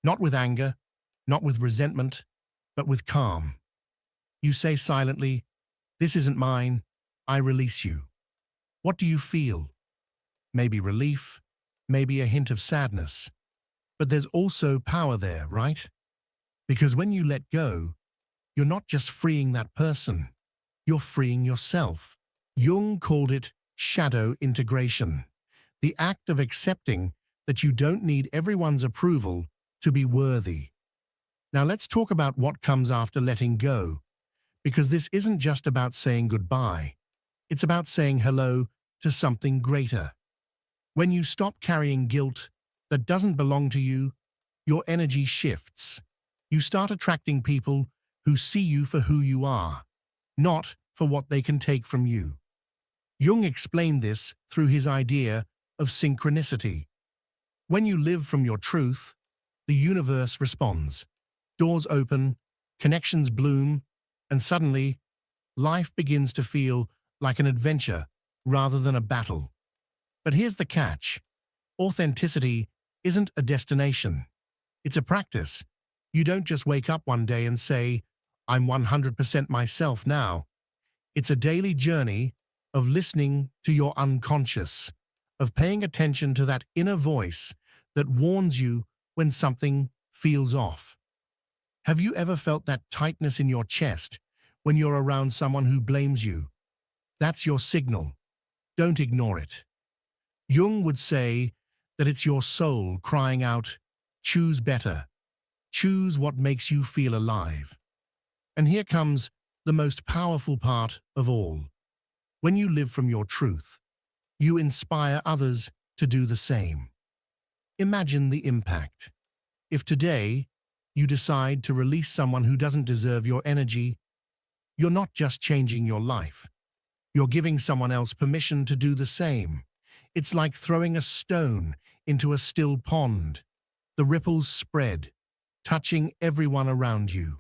Not with anger, not with resentment, but with calm. You say silently, this isn't mine, I release you. What do you feel? Maybe relief, maybe a hint of sadness. But there's also power there, right? Because when you let go, you're not just freeing that person, you're freeing yourself. Jung called it shadow integration, the act of accepting that you don't need everyone's approval to be worthy. Now let's talk about what comes after letting go, because this isn't just about saying goodbye. It's about saying hello to something greater. When you stop carrying guilt that doesn't belong to you, your energy shifts. You start attracting people who see you for who you are, not for what they can take from you. Jung explained this through his idea of synchronicity. When you live from your truth, the universe responds. Doors open, connections bloom, and suddenly, life begins to feel like an adventure rather than a battle. But here's the catch. Authenticity isn't a destination. It's a practice. You don't just wake up one day and say, I'm 100% myself now. It's a daily journey of listening to your unconscious, of paying attention to that inner voice that warns you when something feels off. Have you ever felt that tightness in your chest when you're around someone who blames you? That's your signal. Don't ignore it. Jung would say that it's your soul crying out, choose better. Choose what makes you feel alive. And here comes the most powerful part of all. When you live from your truth, you inspire others to do the same. Imagine the impact. If today you decide to release someone who doesn't deserve your energy, you're not just changing your life. You're giving someone else permission to do the same. It's like throwing a stone into a still pond. The ripples spread, touching everyone around you.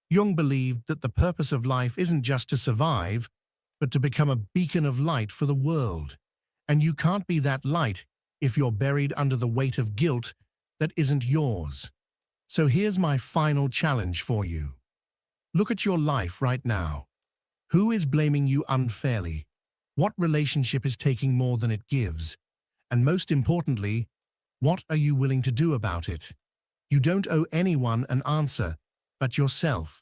Jung believed that the purpose of life isn't just to survive, but to become a beacon of light for the world. And you can't be that light if you're buried under the weight of guilt that isn't yours. So here's my final challenge for you. Look at your life right now. Who is blaming you unfairly? What relationship is taking more than it gives? And most importantly, what are you willing to do about it? You don't owe anyone an answer but yourself.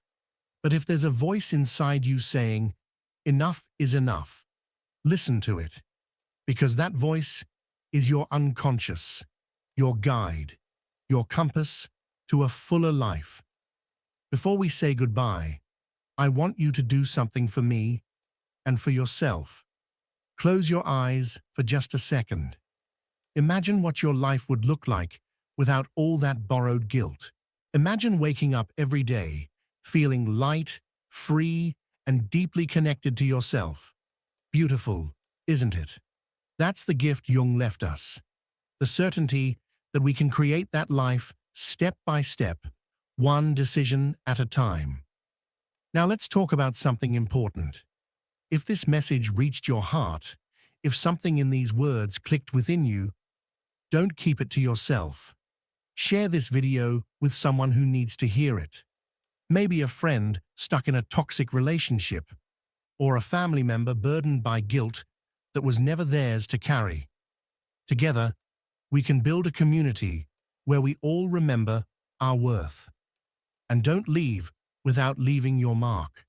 But if there's a voice inside you saying, enough is enough, listen to it. Because that voice is your unconscious, your guide, your compass to a fuller life. Before we say goodbye, I want you to do something for me and for yourself. Close your eyes for just a second. Imagine what your life would look like without all that borrowed guilt. Imagine waking up every day, feeling light, free, and deeply connected to yourself. Beautiful, isn't it? That's the gift Jung left us. The certainty that we can create that life step by step, one decision at a time. Now let's talk about something important. If this message reached your heart, if something in these words clicked within you, don't keep it to yourself. Share this video with someone who needs to hear it. Maybe a friend stuck in a toxic relationship, or a family member burdened by guilt that was never theirs to carry. Together, we can build a community where we all remember our worth. And don't leave without leaving your mark.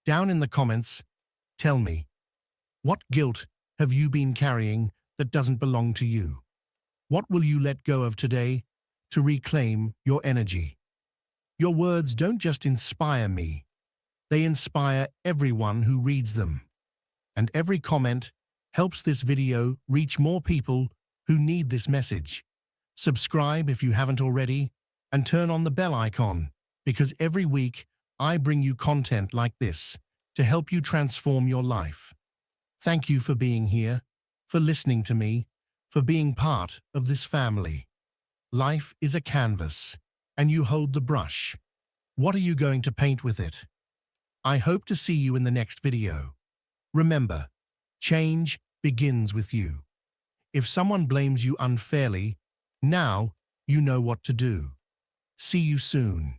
Down in the comments, tell me, what guilt have you been carrying that doesn't belong to you? What will you let go of today to reclaim your energy? Your words don't just inspire me, they inspire everyone who reads them. And every comment helps this video reach more people who need this message. Subscribe if you haven't already, and turn on the bell icon, because every week I bring you content like this to help you transform your life. Thank you for being here, for listening to me, for being part of this family. Life is a canvas, and you hold the brush. What are you going to paint with it? I hope to see you in the next video. Remember, change begins with you. If someone blames you unfairly, now you know what to do. See you soon.